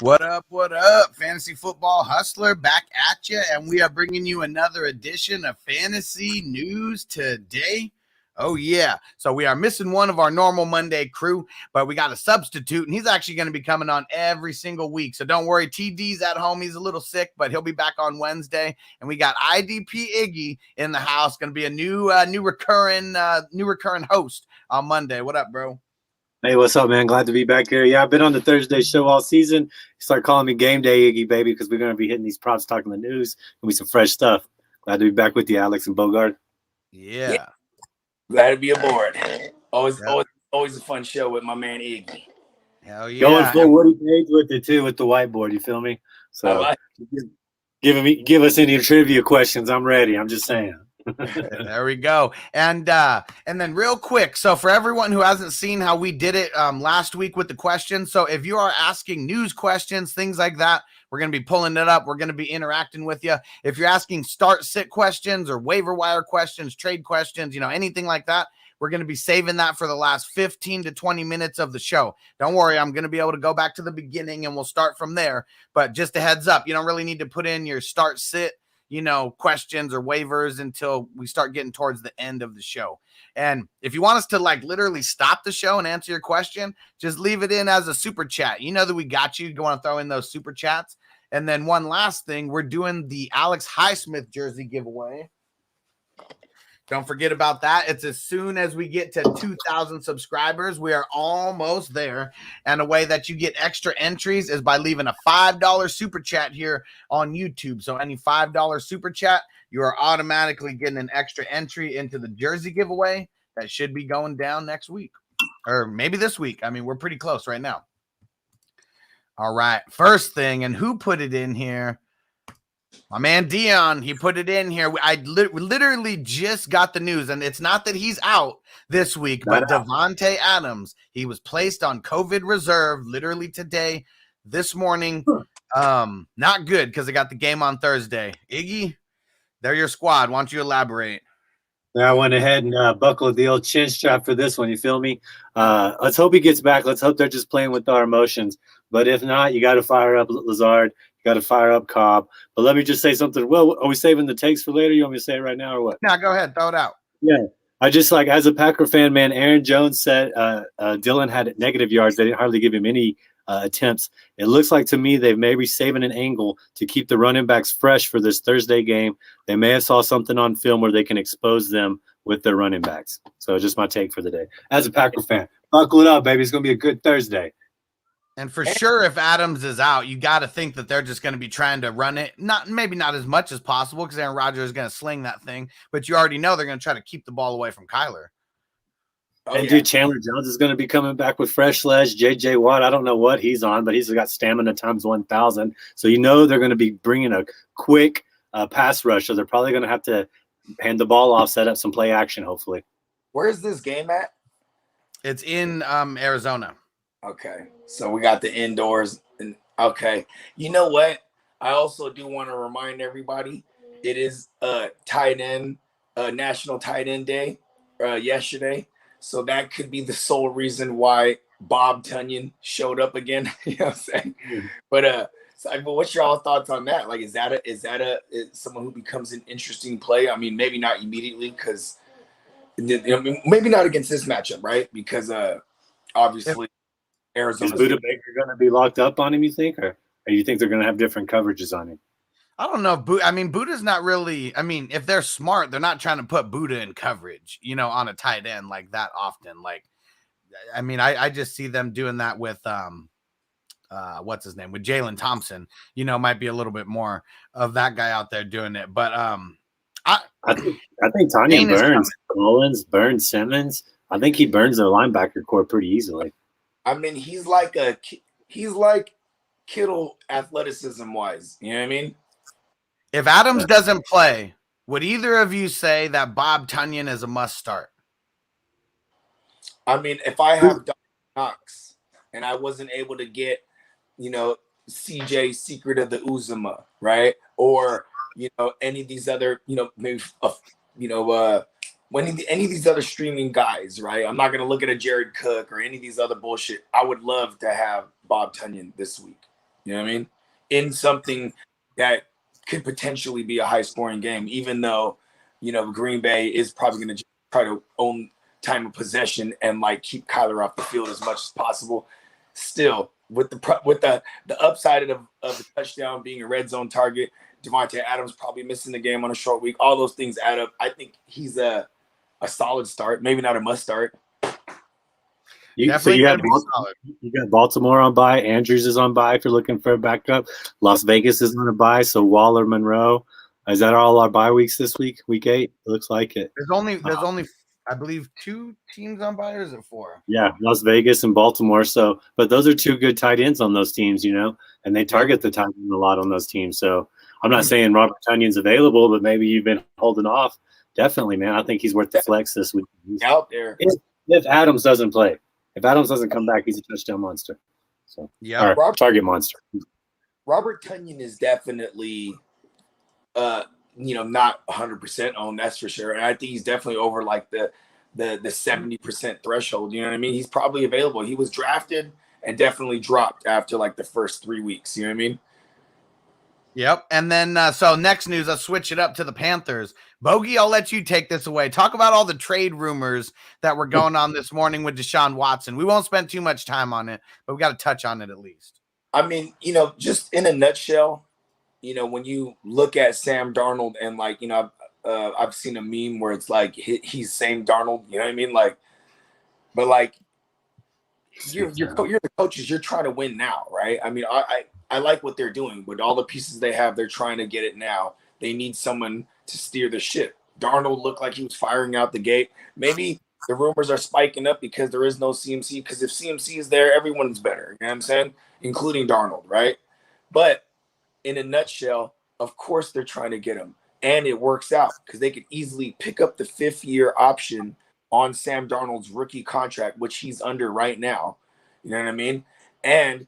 What up? What up? Fantasy Football Hustler back at you, and we are bringing you another edition of Fantasy News today. Oh, yeah. So we are missing one of our normal Monday crew, but we got a substitute, and he's actually going to be coming on every single week. So don't worry, TD's at home. He's a little sick, but he'll be back on Wednesday. And we got IDP Iggy in the house, going to be a new recurring host on Monday. What up, bro? Hey, what's up, man? Glad to be back here. Yeah, I've been on the Thursday show all season. Start calling me Game Day Iggy, baby, because we're going to be hitting these props, talking the news, and be some fresh stuff. Glad to be back with you, Alex and Bogard. Yeah. Glad to be aboard. Always a fun show with my man Iggy. Hell yeah. Going full Woody Page with it, too, with the whiteboard. You feel me? So give us any trivia questions. I'm ready. I'm just saying. There we go. And then real quick, so for everyone who hasn't seen how we did it last week with the questions, so if you are asking news questions, things like that, we're going to be pulling it up. We're going to be interacting with you. If you're asking start sit questions or waiver wire questions, trade questions, anything like that, we're going to be saving that for the last 15 to 20 minutes of the show. Don't worry, I'm going to be able to go back to the beginning and we'll start from there. But just a heads up, you don't really need to put in your start sit questions or waivers until we start getting towards the end of the show. And if you want us to literally stop the show and answer your question, just leave it in as a super chat. You know that we got you. You want to throw in those super chats. And then one last thing, we're doing the Alex Highsmith jersey giveaway. Don't forget about that. It's as soon as we get to 2,000 subscribers. We are almost there. And a way that you get extra entries is by leaving a $5 super chat here on YouTube. So any $5 super chat, you are automatically getting an extra entry into the jersey giveaway that should be going down next week. Or maybe this week. I mean, we're pretty close right now. All right. First thing, and who put it in here? My man Dion, he put it in here. I literally just got the news, and it's not that he's out this week, but Devonta Adams, he was placed on COVID reserve literally today, this morning. Not good because they got the game on Thursday. Iggy, they're your squad. Why don't you elaborate? Yeah, I went ahead and buckled the old chin strap for this one. You feel me? Let's hope he gets back. Let's hope they're just playing with our emotions. But if not, you got to fire up Lazard. Got to fire up Cobb. But let me just say something. Well, are we saving the takes for later? You want me to say it right now or what? No, go ahead. Throw it out. Yeah. I just as a Packer fan, man, Aaron Jones said Dillon had negative yards. They didn't hardly give him any attempts. It looks like to me they've maybe saving an angle to keep the running backs fresh for this Thursday game. They may have saw something on film where they can expose them with their running backs. So just my take for the day. As a Packer fan, buckle it up, baby. It's going to be a good Thursday. And for sure, if Adams is out, you got to think that they're just going to be trying to run it. Maybe not as much as possible because Aaron Rodgers is going to sling that thing. But you already know they're going to try to keep the ball away from Kyler. Dude, Chandler Jones is going to be coming back with fresh legs. J.J. Watt, I don't know what he's on, but he's got stamina times 1,000. So they're going to be bringing a quick pass rush. So they're probably going to have to hand the ball off, set up some play action, hopefully. Where's this game at? It's in Arizona. Okay, so we got the indoors. And okay, you know what? I also do want to remind everybody it is National Tight End Day yesterday. So that could be the sole reason why Bob Tonyan showed up again. You know what I'm saying? Mm-hmm. But what's your all thoughts on that? Is that someone who becomes an interesting play? I mean, maybe not immediately because maybe not against this matchup, right? Because obviously Arizona. Is Budda Baker going to be locked up on him? You think, or you think they're going to have different coverages on him? I don't know. Budda's not really. If they're smart, they're not trying to put Budda in coverage, on a tight end like that often. I just see them doing that with what's his name, with Jalen Thompson. Might be a little bit more of that guy out there doing it. But I think Tonyan burns Collins, burns Simmons. I think he burns their linebacker core pretty easily. He's like Kittle athleticism wise. You know what I mean? If Adams doesn't play, would either of you say that Bob Tonyan is a must start? If I have Knox and I wasn't able to get, CJ Secret of the Uzuma, right? Or, any of these other, maybe, any of these other streaming guys, right? I'm not going to look at a Jared Cook or any of these other bullshit. I would love to have Bob Tonyan this week. You know what I mean? In something that could potentially be a high scoring game, even though, Green Bay is probably going to try to own time of possession and like keep Kyler off the field as much as possible. Still, with the upside of the touchdown being a red zone target, Devonta Adams probably missing the game on a short week. All those things add up. I think he's a solid start, maybe not a must start. You got Baltimore on bye. Andrews is on bye if you're looking for a backup. Las Vegas is on a bye. So Waller, Monroe. Is that all our bye weeks this week? Week 8? It looks like it. There's only I believe 2 teams on bye, or is it 4? Yeah, Las Vegas and Baltimore. So, but those are 2 good tight ends on those teams, and they target the tight end a lot on those teams. So I'm not saying Robert Tunyon's available, but maybe you've been holding off. Definitely, man. I think he's worth the flex this week. He's out there. If Adams doesn't play. If Adams doesn't come back, he's a touchdown monster. So yeah, target monster. Robert Tonyan is definitely, not 100% owned. That's for sure. And I think he's definitely over like the 70% threshold. You know what I mean? He's probably available. He was drafted and definitely dropped after like the first 3 weeks. You know what I mean? Yep. And then, so next news, let's switch it up to the Panthers. Bogey, I'll let you take this away. Talk about all the trade rumors that were going on this morning with Deshaun Watson. We won't spend too much time on it, but we got to touch on it at least. I mean, just in a nutshell, when you look at Sam Darnold and like, I've seen a meme where it's like he's Sam Darnold, you know what I mean? Like, but like you're the coaches, you're trying to win now, right? I mean, I like what they're doing with all the pieces they have. They're trying to get it now. They need someone to steer the ship. Darnold looked like he was firing out the gate. Maybe the rumors are spiking up because there is no CMC. Because if CMC is there, everyone's better. You know what I'm saying? Including Darnold, right? But in a nutshell, of course they're trying to get him. And it works out because they could easily pick up the 5th-year option on Sam Darnold's rookie contract, which he's under right now. You know what I mean? And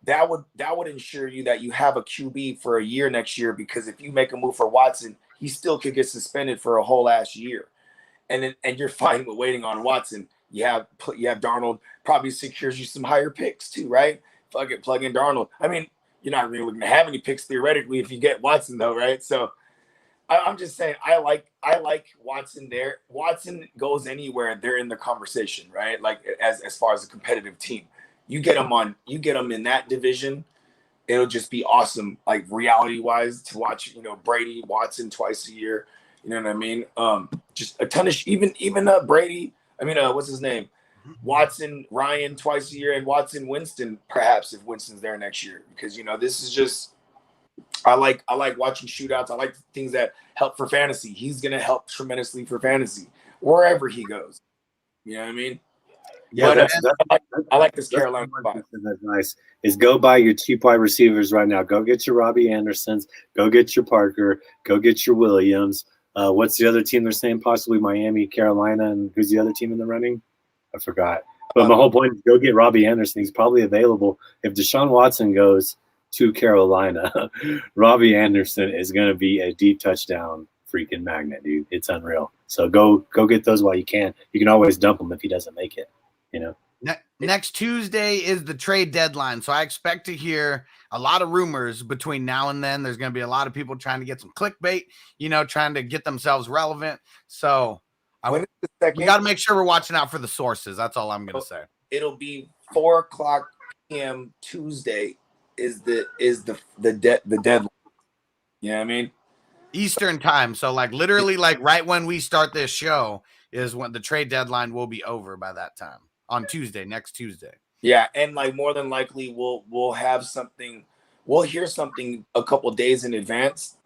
that would ensure you that you have a QB for a year next year, because if you make a move for Watson, he still could get suspended for a whole ass year. And you're fine with waiting on Watson. You have Darnold, probably secures you some higher picks too, right? Plug in Darnold. I mean, you're not really going to have any picks theoretically if you get Watson though, right? So I'm just saying I like Watson there. Watson goes anywhere, they're in the conversation, right? Like as far as a competitive team. You get them in that division, it'll just be awesome, like reality-wise, to watch, Brady, Watson twice a year. You know what I mean? Just a ton of even Brady. I mean, what's his name? Watson, Ryan twice a year, and Watson, Winston, perhaps if Winston's there next year. Because this is just I like watching shootouts. I like things that help for fantasy. He's gonna help tremendously for fantasy wherever he goes. You know what I mean? Yeah, I like this Carolina spot. That's nice. Is go buy your cheap wide receivers right now. Go get your Robbie Andersons. Go get your Parker. Go get your Williams. What's the other team they're saying? Possibly Miami, Carolina, and who's the other team in the running? I forgot. But my whole point is go get Robbie Anderson. He's probably available. If Deshaun Watson goes to Carolina, Robbie Anderson is going to be a deep touchdown freaking magnet, dude. It's unreal. So go get those while you can. You can always dump him if he doesn't make it. Next Tuesday is the trade deadline, so I expect to hear a lot of rumors between now and then. There's going to be a lot of people trying to get some clickbait, trying to get themselves relevant. So we got to make sure we're watching out for the sources. That's all I'm going to say. It'll be 4:00 p.m. Tuesday is the deadline. You know what I mean? Eastern time. So like literally like right when we start this show is when the trade deadline will be over by that time. On Tuesday, next Tuesday. Yeah, and like more than likely we'll have something, we'll hear something a couple days in advance.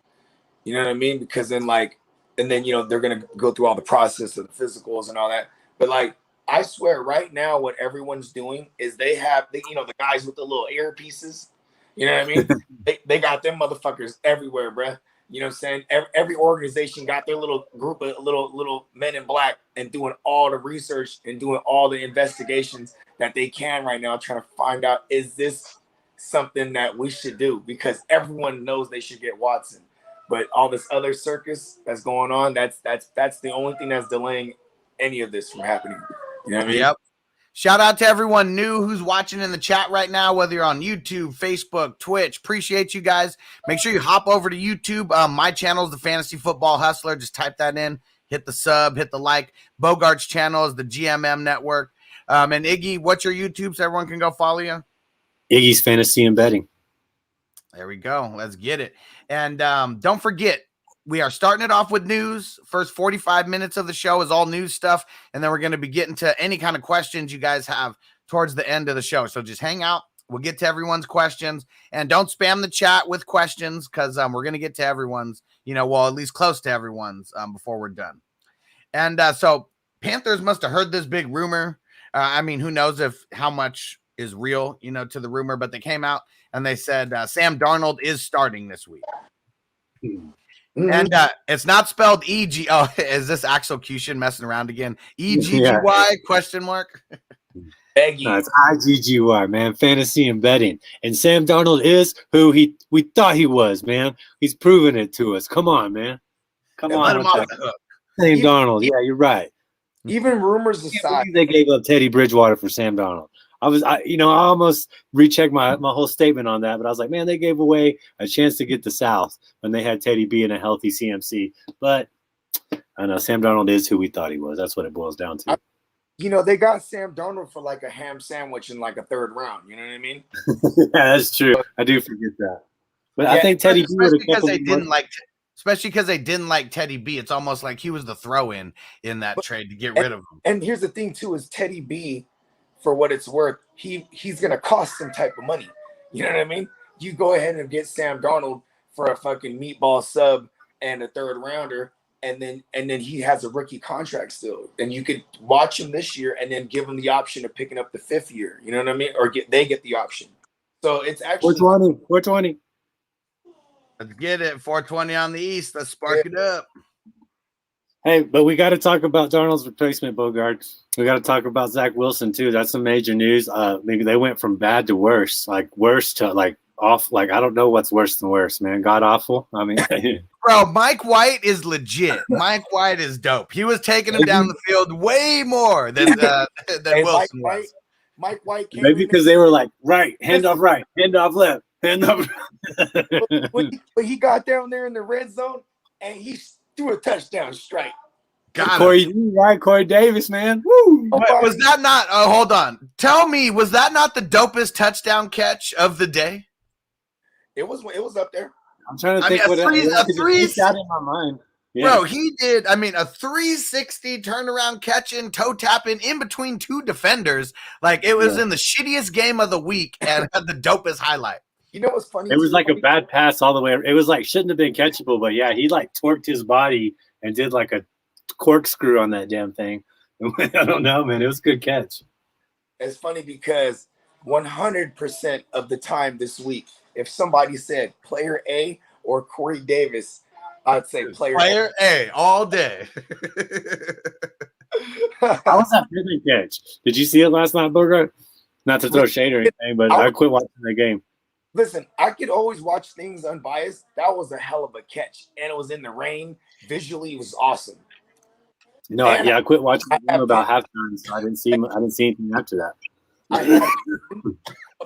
You know what I mean? Because then they're gonna go through all the process of the physicals and all that. But like I swear right now what everyone's doing is they have the guys with the little earpieces. You know what I mean? they got them motherfuckers everywhere, bruh. You know what I'm saying? Every organization got their little group of little men in black and doing all the research and doing all the investigations that they can right now, trying to find out, is this something that we should do? Because everyone knows they should get Watson. But all this other circus that's going on, that's the only thing that's delaying any of this from happening. You know what I mean? Yep. Shout out to everyone new who's watching in the chat right now, whether you're on YouTube, Facebook, Twitch. Appreciate you guys. Make sure you hop over to YouTube. My channel is the Fantasy Football Hustler. Just type that in, hit the sub, hit the like. Bogard's channel is the GMM Network. And Iggy, what's your YouTube so everyone can go follow you? Iggy's Fantasy and Betting. There we go. Let's get it. And don't forget, we are starting it off with news. First 45 minutes of the show is all news stuff. And then we're going to be getting to any kind of questions you guys have towards the end of the show. So just hang out. We'll get to everyone's questions. And don't spam the chat with questions because we're going to get to everyone's, at least close to everyone's before we're done. And so Panthers must have heard this big rumor. Who knows how much is real, to the rumor. But they came out and they said Sam Darnold is starting this week. And it's not spelled E-G. Oh, is this execution messing around again? E-G-G-Y question mark? Eggy. No, it's I-G-G-Y, man. Fantasy and betting. And Sam Darnold is who we thought he was, man. He's proven it to us. Come on, man. Come on. Let him off the hook. Sam Darnold. Yeah, you're right. Even rumors aside, they gave up Teddy Bridgewater for Sam Darnold. I almost rechecked my whole statement on that, but I was like, man, they gave away a chance to get the South when they had Teddy B and a healthy CMC. But I know Sam Darnold is who we thought he was. That's what it boils down to. They got Sam Darnold for like a ham sandwich in like a third round. You know what I mean? Yeah, that's true. I do forget that. But yeah, I think Teddy B would have kept him. Especially because they didn't like Teddy B. It's almost like he was the throw-in in that trade to get rid of him. And here's the thing, too, is Teddy B, for what it's worth, he's going to cost some type of money. You know what I mean? You go ahead and get Sam Darnold for a fucking meatball sub and a third rounder, and then he has a rookie contract still. And you could watch him this year and then give him the option of picking up the fifth year. You know what I mean? Or they get the option. So it's actually 420. Let's get it. 420 on the East. Let's spark it up. Hey, but we got to talk about Darnold's replacement, Bogard. We got to talk about Zach Wilson, too. That's some major news. Maybe they went from bad to worse, like worse to like off. Like, I don't know what's worse than worse, man. God awful. I mean, bro, Mike White is legit. Mike White is dope. He was taking him down the field way more than Wilson was. Mike White came maybe because they were like, hand off left, hand off. but he got down there in the red zone and he threw a touchdown straight. Corey Davis, man. Woo! Was that not? Oh, hold on. Tell me, was that not the dopest touchdown catch of the day? It was up there. I'm trying to think what else out in my mind. Yeah. Bro, he did. A 360 turnaround catching, toe tapping in between two defenders. Like it was in the shittiest game of the week and had the dopest highlight. You know what's funny? It was like a bad pass all the way. It was like shouldn't have been catchable, but yeah, he like torqued his body and did like a corkscrew on that damn thing. I don't know, man. It was a good catch. It's funny because 100% of the time this week, if somebody said player A or Corey Davis, I'd say player A all day. How was that Pittman catch? Did you see it last night, Bogart? Not to throw shade or anything, but I quit watching the game. Listen, I could always watch things unbiased. That was a hell of a catch, and it was in the rain. Visually, it was awesome. No, I quit watching the game about halftime, so I didn't see anything after that.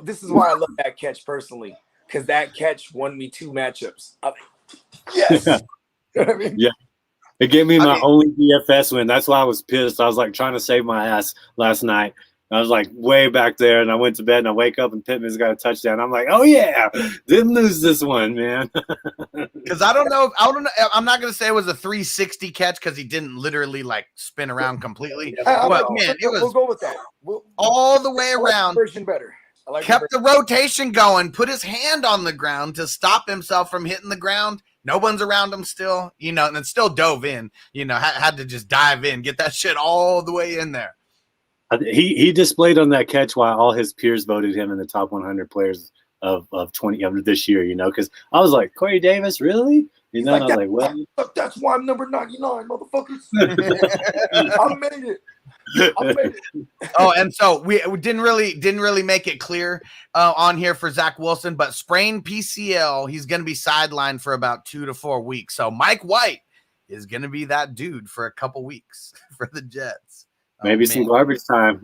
This is why I love that catch personally, because that catch won me 2 matchups. Yes. You know what I mean? Yeah. It gave me my only DFS win. That's why I was pissed. I was like trying to save my ass last night. I was like way back there, and I went to bed, and I wake up, and Pittman's got a touchdown. I'm like, oh yeah, didn't lose this one, man. Because I don't know. I'm not gonna say it was a 360 catch because he didn't literally like spin around completely. But man, it was. We'll go with that. All the way around. Version better. Kept the rotation going. Put his hand on the ground to stop himself from hitting the ground. No one's around him still, and it still dove in. Had to just dive in, get that shit all the way in there. He displayed on that catch why all his peers voted him in the top 100 players of 20 of this year, because I was like, Corey Davis, really? I was like, well, that's why I'm number 99, motherfuckers. I made it. Oh, and so we didn't really make it clear on here for Zach Wilson, but sprained PCL, he's going to be sidelined for about 2 to 4 weeks. So Mike White is going to be that dude for a couple weeks for the Jets. Maybe some garbage time,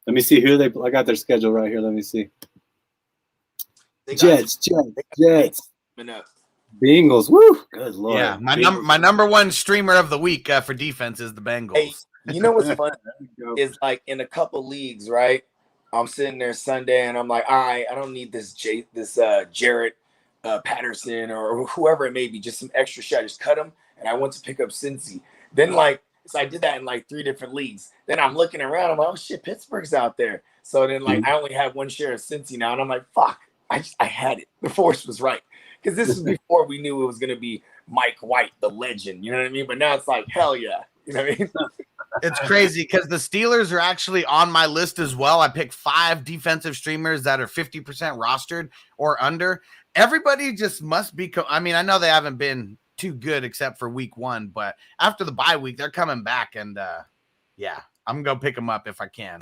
Let me see who they. I got their schedule right here. Let me see. Jets. Bengals. Woo! Good lord. Yeah, my number one streamer of the week for defense is the Bengals. Hey, you know what's funny is like in a couple leagues, right? I'm sitting there Sunday and I'm like, all right, I don't need this Jarrett Patterson or whoever it may be, just some extra shot. Just cut him. And I went to pick up Cincy. Then so I did that in like 3 different leagues. Then I'm looking around. I'm like, oh shit, Pittsburgh's out there. So then I only have 1 share of Cincy now, and I'm like, fuck, I had it. The force was right, because this is before we knew it was gonna be Mike White, the legend. You know what I mean? But now it's like, hell yeah. You know what I mean? It's crazy because the Steelers are actually on my list as well. I picked 5 defensive streamers that are 50% rostered or under. Everybody just must be. I mean, I know they haven't been too good except for week 1, but after the bye week, they're coming back, and yeah, I'm gonna go pick them up if I can.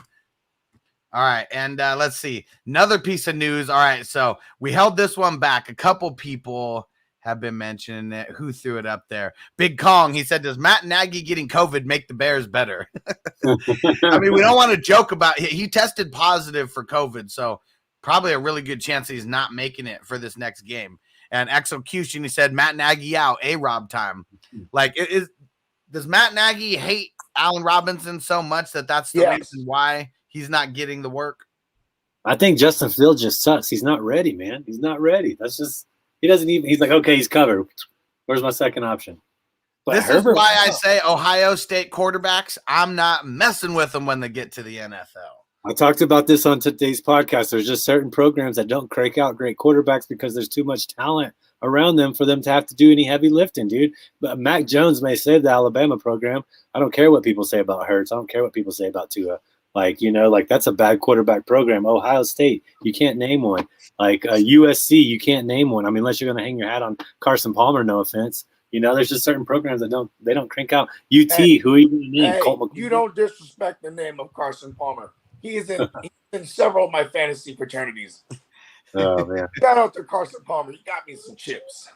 All right, and let's see another piece of news. All right, so we held this one back. A couple people have been mentioning it. Who threw it up there? Big Kong. He said, "Does Matt Nagy getting COVID make the Bears better?" I mean, we don't want to joke about it. He tested positive for COVID, so probably a really good chance he's not making it for this next game. And Execution, he said, Matt Nagy out, A-Rob time. Like, does Matt Nagy hate Allen Robinson so much that that's the reason why he's not getting the work? I think Justin Fields just sucks. He's not ready, man. He's not ready. That's just – he doesn't even – he's like, okay, he's covered. Where's my second option? But this is why I say Ohio State quarterbacks, I'm not messing with them when they get to the NFL. I talked about this on today's podcast. There's just certain programs that don't crank out great quarterbacks because there's too much talent around them for them to have to do any heavy lifting, dude. But Mac Jones may save the Alabama program. I don't care what people say about Hurts. I don't care what people say about Tua. Like, you know, like that's a bad quarterback program. Ohio State, you can't name one. Like USC, you can't name one. I mean, unless you're going to hang your hat on Carson Palmer, no offense. You know, there's just certain programs that don't crank out. UT, who are you going to name? Hey, you don't disrespect the name of Carson Palmer. He's in several of my fantasy fraternities. Oh, man. Shout out to Carson Palmer. He got me some chips.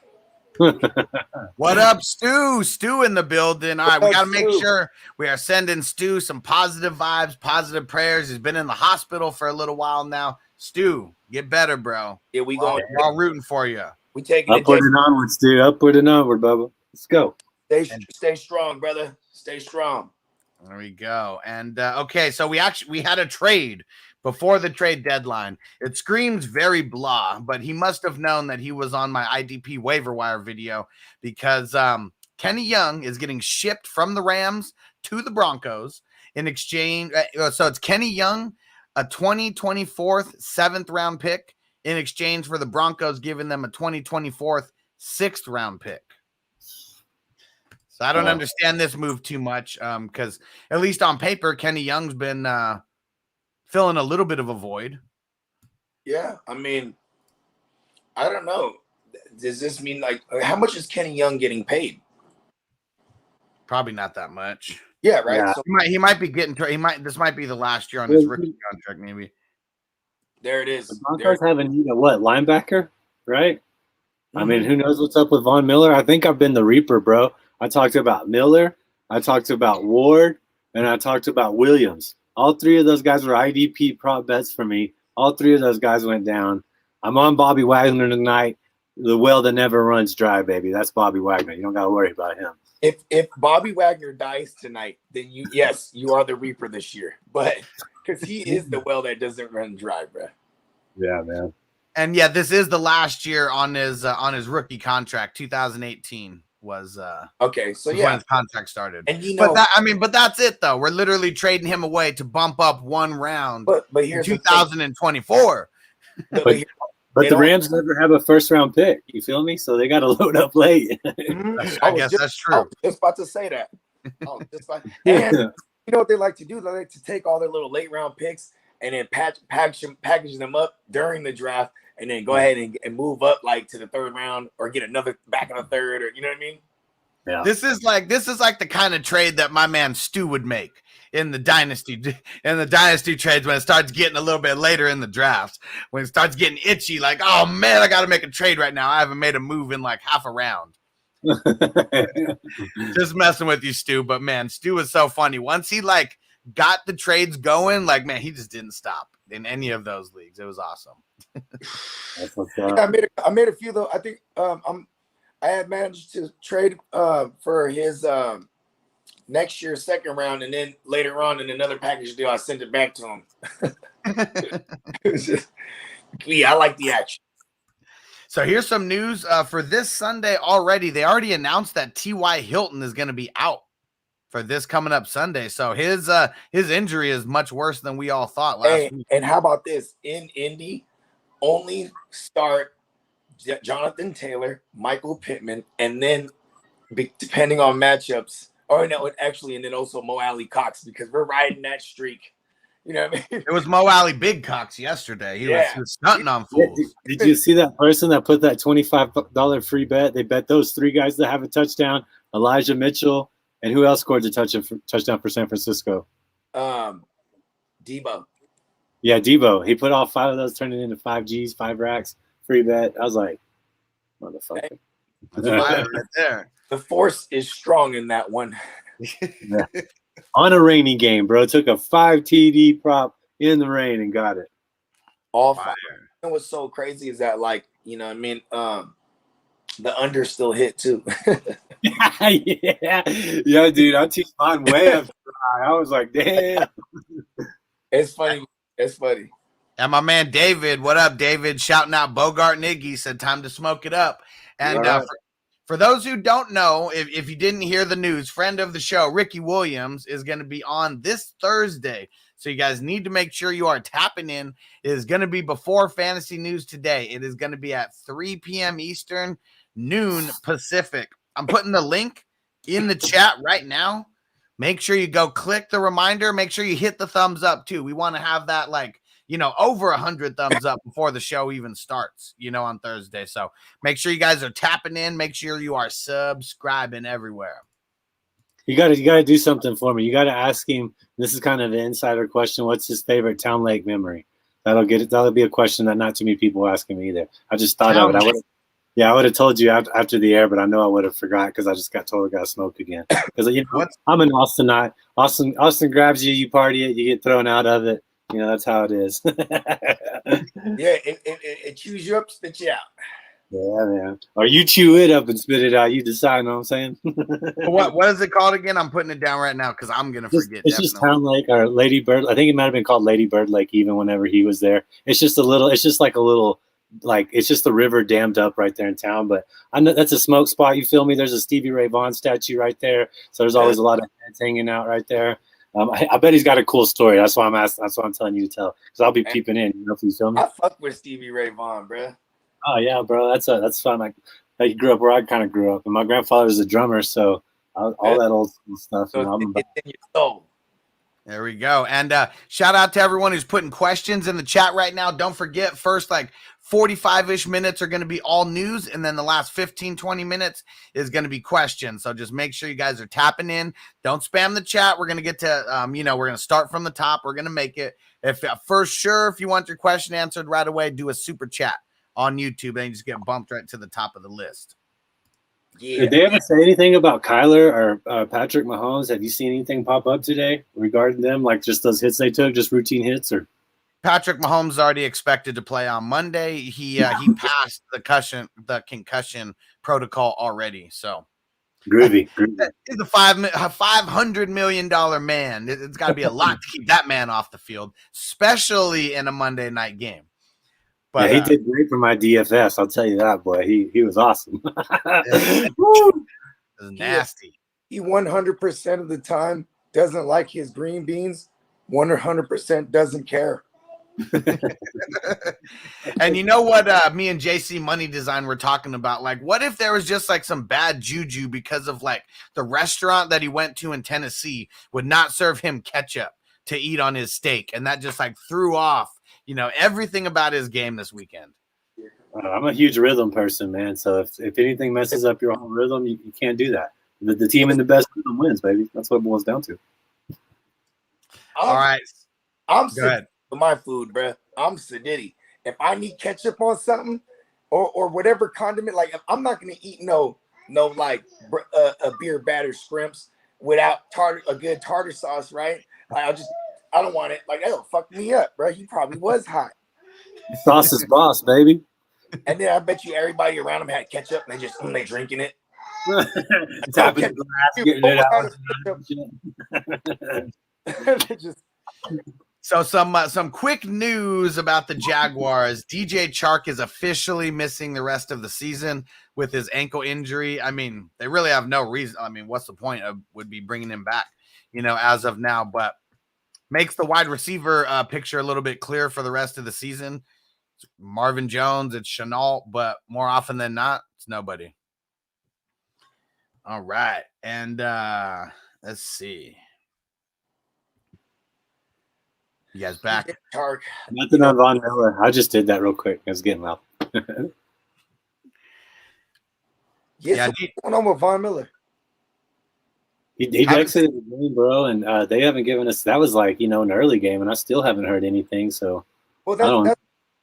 What up, Stu? Stu in the building. All right, we got to make sure we are sending Stu some positive vibes, positive prayers. He's been in the hospital for a little while now. Stu, get better, bro. Yeah, we going. We're all rooting for you. We taking upward and onward, Stu. Upward and onward, Bubba. Let's go. Stay strong, brother. Stay strong. There we go. And okay, so we had a trade before the trade deadline. It screams very blah, but he must have known that he was on my IDP waiver wire video because Kenny Young is getting shipped from the Rams to the Broncos in exchange. So it's Kenny Young, a 2024 7th round pick in exchange for the Broncos giving them a 2024 6th round pick. I don't understand this move too much because at least on paper, Kenny Young's been filling a little bit of a void. Yeah, I mean, I don't know. Does this mean like how much is Kenny Young getting paid? Probably not that much. Yeah, right. Yeah. So, He might be getting. This might be the last year on his rookie contract, maybe. There it is. The Broncos have a need a linebacker, right? Mm-hmm. I mean, who knows what's up with Von Miller? I think I've been the Reaper, bro. I talked about Miller, I talked about Ward, and I talked about Williams. All 3 of those guys were IDP prop bets for me. All 3 of those guys went down. I'm on Bobby Wagner tonight. The well that never runs dry, baby. That's Bobby Wagner. You don't got to worry about him. If Bobby Wagner dies tonight, then you are the Reaper this year. But because he is the well that doesn't run dry, bro. Yeah, man. And yeah, this is the last year on his rookie contract. 2018 was okay. So when his contract started. And you know, but that's it though. We're literally trading him away to bump up 1 round. But here's 2024 But the Rams never have a 1st round pick. You feel me? So they got to load up late. I guess that's true. I was just about to say that. And you know what they like to do? They like to take all their little late round picks and then package them up during the draft, and then go ahead and move up like to the 3rd round or get another back in the 3rd, or you know what I mean? Yeah. This is like the kind of trade that my man Stu would make in the dynasty trades when it starts getting a little bit later in the drafts, when it starts getting itchy, like, oh man, I got to make a trade right now. I haven't made a move in like half a round. Just messing with you, Stu. But man, Stu is so funny. Once he like got the trades going. Like, man, he just didn't stop in any of those leagues. It was awesome. That's what's Yeah, up. I made a few though. I think I had managed to trade for his next year's second round, and then later on in another package deal, I sent it back to him. It was just, yeah, I like the action. So here's some news for this Sunday already. They already announced that T.Y. Hilton is going to be out for this coming up Sunday. So his injury is much worse than we all thought last week. And how about this? In Indy, only start Jonathan Taylor, Michael Pittman, and then depending on matchups, or no, actually, and then also Mo Alley Cox, because we're riding that streak. You know what I mean? It was Mo Alley Big Cox yesterday. He was stunting on fools. Did you see that person that put that $25 free bet? They bet those three guys that have a touchdown: Elijah Mitchell, and who else scored the touchdown for San Francisco? Debo. Yeah, Debo. He put all 5 of those, turned it into 5 Gs, 5 racks, free bet. I was like, motherfucker. That's fire right there. The force is strong in that one. Yeah. On a rainy game, bro. Took a 5 TD prop in the rain and got it. All fire. And what's so crazy is that, like, you know what I mean? The under still hit too. Yeah, dude. I teach mine way up high. I was like, damn. It's funny. It's funny. And my man David, what up, David? Shouting out Bogart and Iggy, said time to smoke it up. And for those who don't know, if you didn't hear the news, friend of the show, Ricky Williams, is going to be on this Thursday. So you guys need to make sure you are tapping in. It is going to be before Fantasy News today. It is going to be at 3 p.m. Eastern, noon Pacific. I'm putting the link in the chat right now. Make sure you go click the reminder. Make sure you hit the thumbs up too. We want to have that, like, you know, over 100 thumbs up before the show even starts, you know, on Thursday. So make sure you guys are tapping in. Make sure you are subscribing everywhere. You gotta do something for me. You gotta ask him. This is kind of an insider question. What's his favorite Town Lake memory? That'll be a question that not too many people ask him either. I just thought of it. I would have told you after the air, but I know I would have forgot because I just got told I got smoked again. Because, you know, I'm an Austinite. Austin grabs you, you party it, you get thrown out of it. You know, that's how it is. Yeah, it chews you up, spit you out. Yeah, man. Or you chew it up and spit it out. You decide, know what I'm saying? What is it called again? I'm putting it down right now because I'm going to forget. It's just Town Lake or Lady Bird. I think it might have been called Lady Bird Lake even whenever he was there. It's just it's just the river dammed up right there in town. But I know that's a smoke spot. You feel me? There's a Stevie Ray Vaughan statue right there. So there's always a lot of heads hanging out right there. I bet he's got a cool story. That's why I'm asking. That's why I'm telling you to tell. Because I'll be peeping in. You know, if you feel me. I fuck with Stevie Ray Vaughan, bro. Oh yeah, bro. That's fun. Like you grew up where I kind of grew up, and my grandfather was a drummer, so all that old school stuff. So it's in your soul. There we go. And shout out to everyone who's putting questions in the chat right now. Don't forget, first, like 45-ish minutes are going to be all news, and then the last 15, 20 minutes is going to be questions. So just make sure you guys are tapping in. Don't spam the chat. We're going to get to, we're going to start from the top. We're going to make it. If you want your question answered right away, do a super chat on YouTube, and you just get bumped right to the top of the list. Yeah. Did they ever say anything about Kyler or Patrick Mahomes? Have you seen anything pop up today regarding them? Like just those hits they took, just routine hits, or Patrick Mahomes is already expected to play on Monday. He passed the concussion protocol already. So groovy. He's a $500 million man. It's got to be a lot to keep that man off the field, especially in a Monday night game. But yeah, he did great for my DFS. I'll tell you that, boy. He was awesome. It was nasty. He 100% of the time doesn't like his green beans. 100% doesn't care. And you know what me and JC Money Design were talking about? Like, what if there was just like some bad juju because of like the restaurant that he went to in Tennessee would not serve him ketchup to eat on his steak, and that just like threw off, you know, everything about his game this weekend. I'm a huge rhythm person, man. So if anything messes up your whole rhythm, you can't do that. The team in the best rhythm wins, baby. That's what it boils down to. All right. I'm Go ahead. for my food, bro. I'm sedity. If I need ketchup on something or whatever condiment, like I'm not gonna eat no like a beer battered shrimps without a good tartar sauce, right? Like, I don't want it. Like, that'll fuck me up, bro. He probably was hot. Sauce is boss, baby. And then I bet you everybody around him had ketchup and they drinking it. Tapping the glass, getting it out. So some quick news about the Jaguars. DJ Chark is officially missing the rest of the season with his ankle injury. I mean, they really have no reason. I mean, what's the point of would be bringing him back, as of now? But makes the wide receiver picture a little bit clearer for the rest of the season. It's Marvin Jones, it's Chenault, but more often than not, it's nobody. All right, and let's see. You guys back? Nothing on Von Miller. I just did that real quick. I was getting loud. What's going on with Von Miller? He exited the game, bro, and they haven't given us. That was like an early game, and I still haven't heard anything. So, well,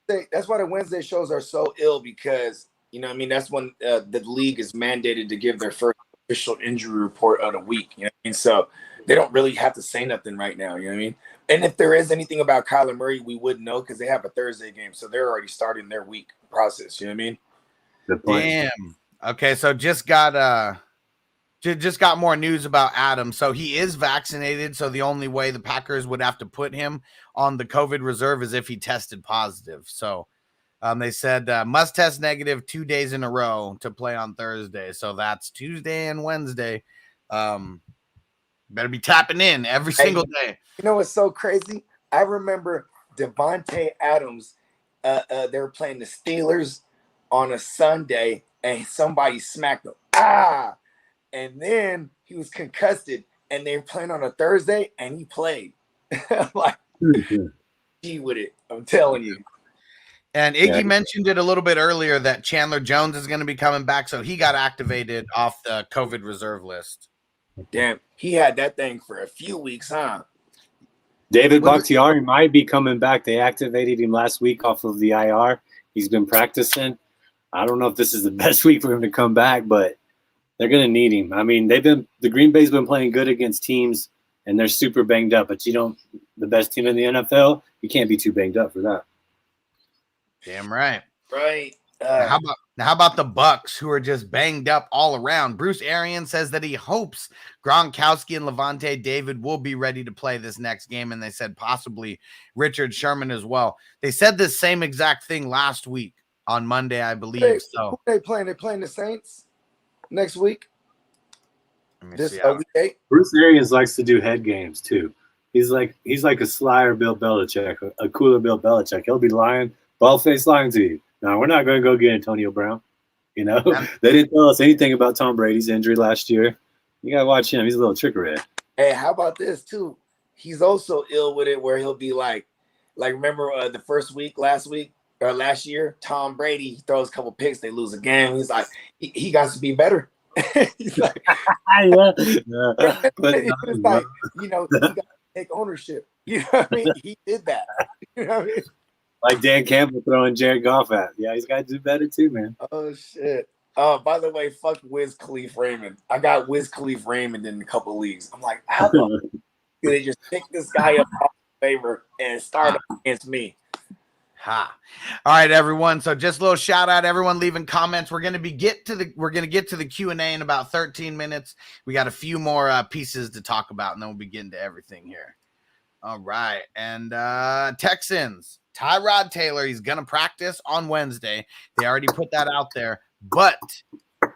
that's why the Wednesday shows are so ill because that's when the league is mandated to give their first official injury report of the week. So they don't really have to say nothing right now. You know what I mean? And if there is anything about Kyler Murray, we would know because they have a Thursday game, so they're already starting their week process. You know what I mean? Good point. Damn. Okay, so just got more news about Adams. So he is vaccinated. So the only way the Packers would have to put him on the COVID reserve is if he tested positive. So they said must test negative 2 days in a row to play on Thursday. So that's Tuesday and Wednesday. Better be tapping in every single day. You know what's so crazy? I remember Devonta Adams. They were playing the Steelers on a Sunday, and somebody smacked him. And then he was concussed, and they were playing on a Thursday, and he played. Like, he with it. I'm telling you. And Iggy mentioned it a little bit earlier that Chandler Jones is going to be coming back, so he got activated off the COVID reserve list. Damn, he had that thing for a few weeks, huh? David Bakhtiari might be coming back. They activated him last week off of the IR. He's been practicing. I don't know if this is the best week for him to come back, but they're going to need him. I mean, the Green Bay's been playing good against teams, and they're super banged up. But the best team in the NFL, you can't be too banged up for that. Damn right. Right. How about the Bucks, who are just banged up all around? Bruce Arians says that he hopes Gronkowski and Levante David will be ready to play this next game, and they said possibly Richard Sherman as well. They said this same exact thing last week on Monday, I believe. Who they playing? They playing the Saints next week. Bruce Arians likes to do head games too. He's like a slyer Bill Belichick, a cooler Bill Belichick. He'll be lying, bald-faced lying to you. No, we're not going to go get Antonio Brown. They didn't tell us anything about Tom Brady's injury last year. You got to watch him. He's a little trickery. Hey, how about this, too? He's also ill with it where he'll be like remember the first week last year, Tom Brady throws a couple picks, they lose a game. He's like, he got to be better. He's like, he got to take ownership. You know what I mean? He did that. You know what I mean? Like Dan Campbell throwing Jared Goff at. Yeah, he's got to do better too, man. Oh, shit. By the way, fuck Wiz Khalifa Raymond. I got Wiz Khalifa Raymond in a couple of leagues. I'm like, how do they just pick this guy up off favor and start him against me? All right, everyone. So just a little shout out, everyone leaving comments. We're gonna get to the Q&A in about 13 minutes. We got a few more pieces to talk about, and then we'll be getting to everything here. All right, and Texans. Ty Rod Taylor, he's going to practice on Wednesday. They already put that out there, but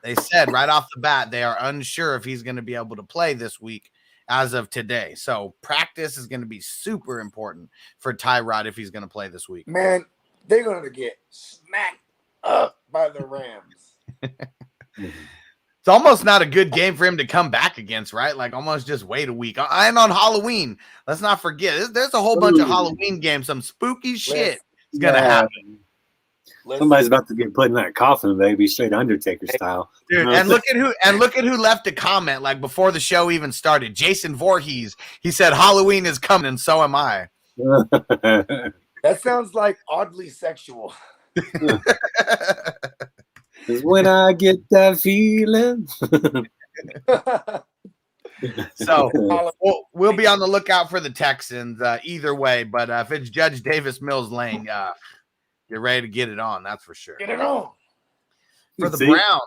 they said right off the bat they are unsure if he's going to be able to play this week as of today. So practice is going to be super important for Ty Rod if he's going to play this week. Man, they're going to get smacked up by the Rams. It's almost not a good game for him to come back against, right? Like almost just wait a week. And on Halloween, let's not forget, there's a whole bunch of Halloween games. Some spooky shit is going to happen. Somebody's about to get put in that coffin, baby, straight Undertaker style. Dude, and look at who left a comment like before the show even started. Jason Voorhees. He said Halloween is coming, and so am I. That sounds like oddly sexual. When I get that feeling. So we'll be on the lookout for the Texans either way. But if it's Judge Davis Mills Lane, get ready to get it on. That's for sure. Get it on. For the Browns,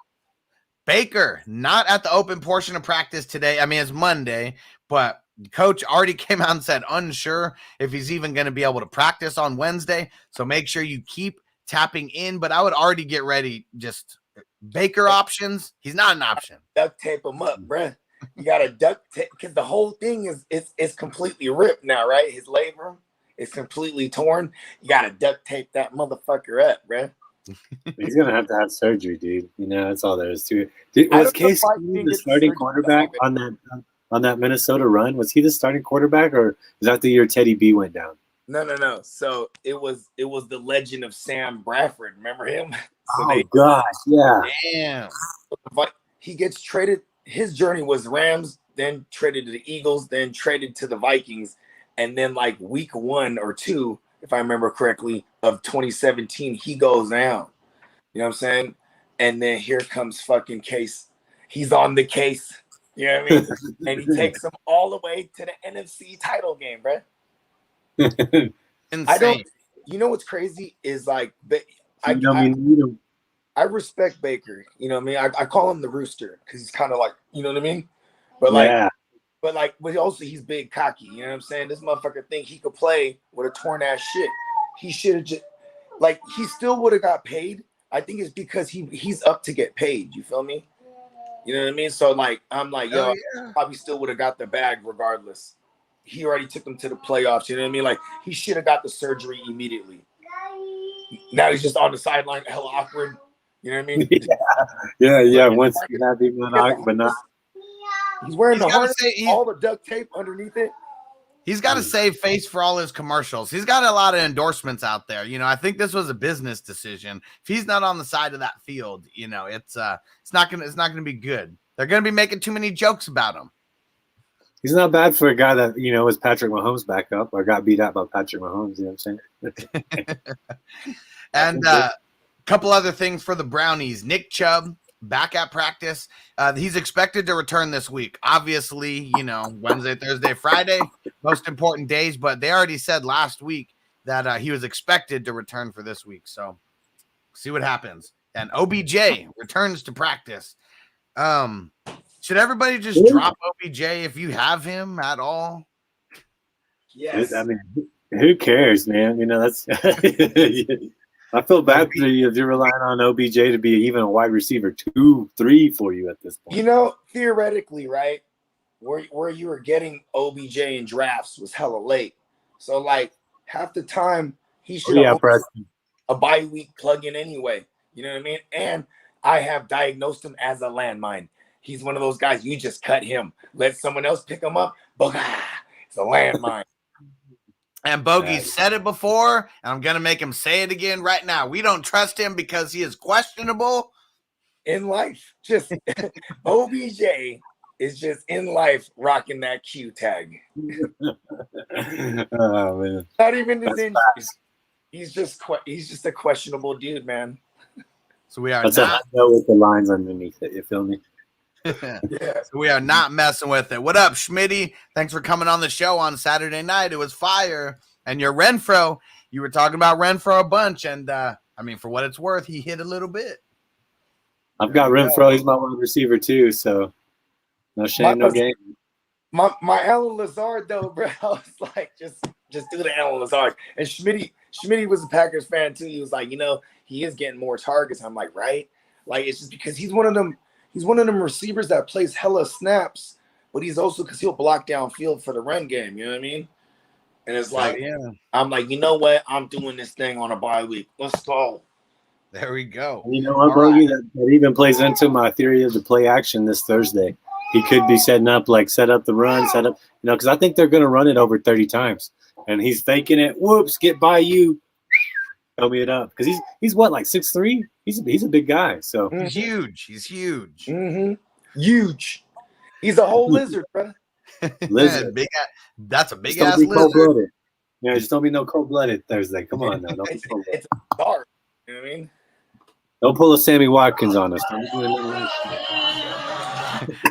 Baker not at the open portion of practice today. I mean, it's Monday, but coach already came out and said unsure if he's even going to be able to practice on Wednesday. So make sure you keep tapping in. But I would already get ready. Just Baker options. He's not an option. Duct tape him up, bruh. You got to duct tape because the whole thing is completely ripped now, right? His labrum is completely torn. You got to duct tape that motherfucker up, bruh. He's gonna have to have surgery, dude. You know, that's all there is to it. Dude, was Case the starting quarterback on that Minnesota run? Was he the starting quarterback, or was that the year Teddy B went down? No. So it was the legend of Sam Bradford. Remember him? So gosh, yeah. Damn. He gets traded. His journey was Rams, then traded to the Eagles, then traded to the Vikings, and then like week 1 or 2, if I remember correctly, of 2017, he goes down. You know what I'm saying? And then here comes fucking Case. He's on the case. You know what I mean? And he takes them all the way to the NFC title game, bro. Insane. You know what's crazy is like, I respect Baker. You know what I mean? I call him the Rooster because he's kind of like, you know what I mean? But like, but also he's big cocky. You know what I'm saying? This motherfucker think he could play with a torn ass shit. He should have just he still would have got paid. I think it's because he's up to get paid. You feel me? You know what I mean? So like, I'm like, yo, probably still would have got the bag regardless. He already took them to the playoffs. You know what I mean? Like he should have got the surgery immediately. Now he's just on the sideline, hella awkward. You know what I mean? Yeah. Once you have him but not. He's wearing the harness, all the duct tape underneath it. He's got to save face for all his commercials. He's got a lot of endorsements out there. You know, I think this was a business decision. If he's not on the side of that field, you know, it's not gonna be good. They're gonna be making too many jokes about him. He's not bad for a guy that, you know, was Patrick Mahomes backup or got beat out by Patrick Mahomes. You know what I'm saying? And a couple other things for the Brownies. Nick Chubb back at practice. He's expected to return this week. Obviously, you know, Wednesday, Thursday, Friday, most important days, but they already said last week that he was expected to return for this week. So see what happens. And OBJ returns to practice. Should everybody just drop OBJ if you have him at all? Yes. I mean, who cares, man? You know, that's I feel bad for you if you're relying on OBJ to be even a wide receiver 2, 3 for you at this point. You know, theoretically, right, where you were getting OBJ in drafts was hella late. So, like, half the time he should have a bye week plug-in anyway. You know what I mean? And I have diagnosed him as a landmine. He's one of those guys, you just cut him. Let someone else pick him up. Bogard, it's a landmine. And Bogey said it before, and I'm going to make him say it again right now. We don't trust him because he is questionable. In life, just OBJ is just in life rocking that Q tag. Oh, man. Not even his injuries. He's just a questionable dude, man. So we are with the lines underneath it. You feel me? Yeah. So we are not messing with it. What up, Schmitty? Thanks for coming on the show on Saturday night. It was fire. And your Renfro, you were talking about Renfro a bunch. And I mean, for what it's worth, he hit a little bit. I've got Renfro. He's my wide receiver too. So no shame, no game. My Alan Lazard though, bro. I was like, just do the Alan Lazard. And Schmitty was a Packers fan too. He was like, you know, he is getting more targets. I'm like, right? Like it's just because he's one of them receivers that plays hella snaps, but he's also because he'll block downfield for the run game. You know what I mean? And it's like, I'm like, you know what? I'm doing this thing on a bye week. Let's go. There we go. You know what, Bogey? That even plays into my theory of the play action this Thursday. He could be set up the run, because I think they're going to run it over 30 times. And he's faking it. Whoops, get by you. Throw me it up. Because he's what, like 6'3"? He's a big guy. So he's huge. He's huge. Mm-hmm. Huge. He's a whole lizard, bro. Lizard. That's a big ass lizard. Yeah, just don't be no cold-blooded Thursday. Come on now. It's dark. You know what I mean? Don't pull a Sammy Watkins on us. Don't do anything.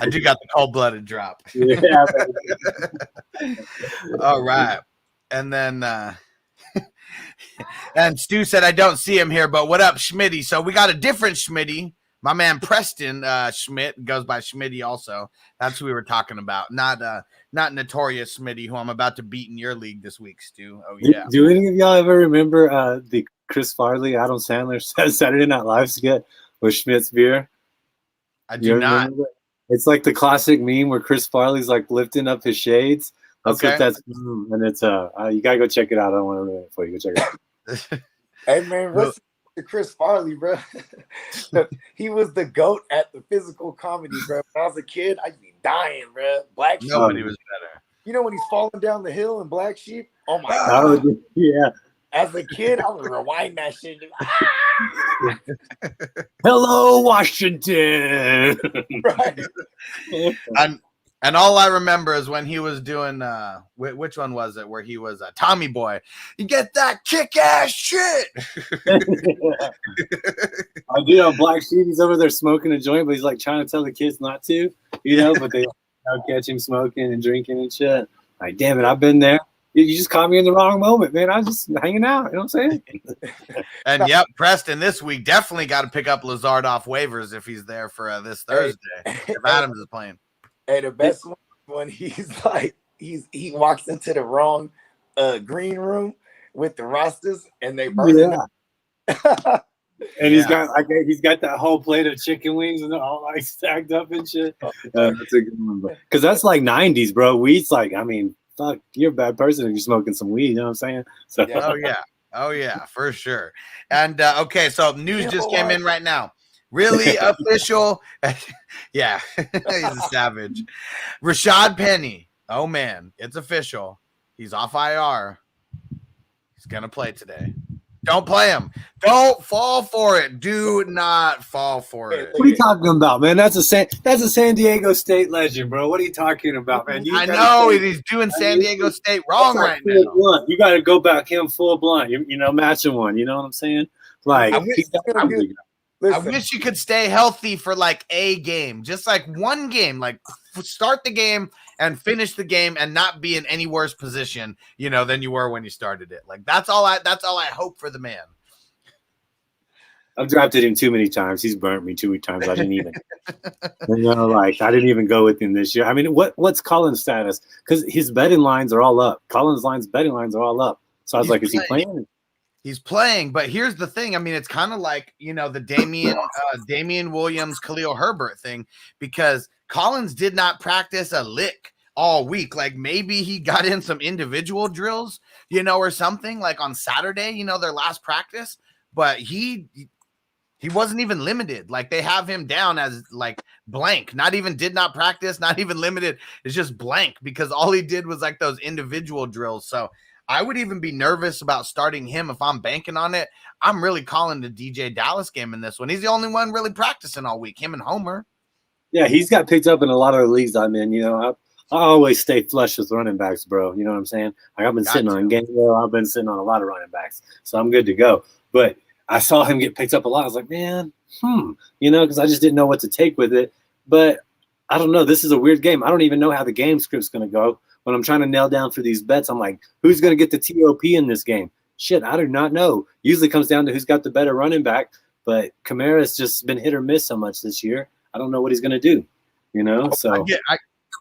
I do got the cold-blooded drop. Yeah, All right. And then and Stu said, I don't see him here, but what up, Schmitty? So we got a different Schmitty. My man Preston Schmidt goes by Schmitty also. That's who we were talking about. Not Notorious Schmitty, who I'm about to beat in your league this week, Stu. Oh, yeah. Do any of y'all ever remember the Chris Farley, Adam Sandler Saturday Night Live skit with Schmidt's beer? I do not. It's like the classic meme where Chris Farley's like lifting up his shades. That's okay. what that's and it's you gotta go check it out. I don't want to ruin it for you. Go check it out. Hey man, listen to Chris Farley, bro. He was the GOAT at the physical comedy, bro. When I was a kid, I'd be dying, bro. Black Sheep. Nobody was better. You know when he's falling down the hill in Black Sheep? Oh my god. Yeah. As a kid, I would rewind that shit. Hello, Washington. Right. And all I remember is when he was doing which one was it? Where he was Tommy Boy. You get that kick-ass shit. I do know Black Sheep. He's over there smoking a joint, but he's like trying to tell the kids not to, but they catch him smoking and drinking and shit. Like, damn it, I've been there. You just caught me in the wrong moment, man. I was just hanging out. You know what I'm saying? And yep, Preston this week definitely got to pick up Lazard off waivers if he's there for this Thursday. If Adams is playing. Hey, the best one when he's like he walks into the wrong green room with the rosters and they burn And he's got that whole plate of chicken wings and they're all like stacked up and shit. That's a good one, because that's like 90s, bro. Weed's like, I mean, fuck, you're a bad person if you're smoking some weed. You know what I'm saying? So. Oh yeah, for sure. And okay, so news just came in right now. Really official. Yeah, he's a savage. Rashad Penny. Oh man, it's official. He's off IR. He's gonna play today. Don't play him. Don't fall for it. Do not fall for it. What are you talking about, man? That's a San Diego State legend, bro. What are you talking about, man? I know he's doing San Diego State wrong right now. Blunt. You got to go back him full blunt. Matching one. You know what I'm saying? Like, I wish you could stay healthy for like a game, just like one game, like start the game and finish the game and not be in any worse position, than you were when you started it. Like that's all I hope for the man. I've drafted him too many times. He's burnt me 2 weeks times. I didn't even, I didn't even go with him this year. I mean, what's Colin's status? Because his betting lines are all up. Colin's betting lines are all up. So I was is he playing? He's playing, but here's the thing. I mean, it's kind of like, the Damien Williams, Khalil Herbert thing, because Collins did not practice a lick all week. Like maybe he got in some individual drills, or something like on Saturday, their last practice, but he wasn't even limited. Like they have him down as like blank, not even did not practice, not even limited. It's just blank because all he did was like those individual drills. So I would even be nervous about starting him if I'm banking on it. I'm really calling the DJ Dallas game in this one. He's the only one really practicing all week, him and Homer. Yeah, he's got picked up in a lot of the leagues I'm in. I always stay flush with running backs, bro. You know what I'm saying? Like I've been sitting on Gainwell. I've been sitting on a lot of running backs. So I'm good to go. But I saw him get picked up a lot. I was like, man, because I just didn't know what to take with it. But I don't know. This is a weird game. I don't even know how the game script's going to go. When I'm trying to nail down for these bets, I'm like, who's going to get the TOP in this game? Shit, I do not know. Usually comes down to who's got the better running back, but Kamara's just been hit or miss so much this year. I don't know what he's going to do, So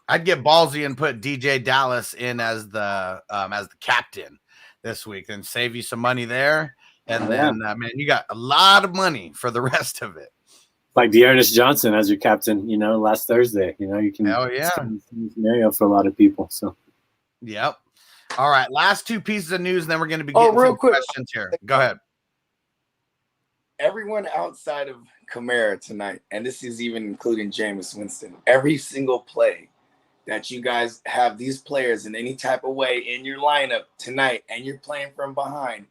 I'd get ballsy and put DJ Dallas in as the captain this week and save you some money there. And then, you got a lot of money for the rest of it. Like Dearness Johnson as your captain, last Thursday. You can scenario for a lot of people. So, yep. All right, last two pieces of news, and then we're going to be getting real quick questions here. Go ahead. Everyone outside of Kamara tonight, and this is even including Jameis Winston, every single play that you guys have these players in any type of way in your lineup tonight, and you're playing from behind,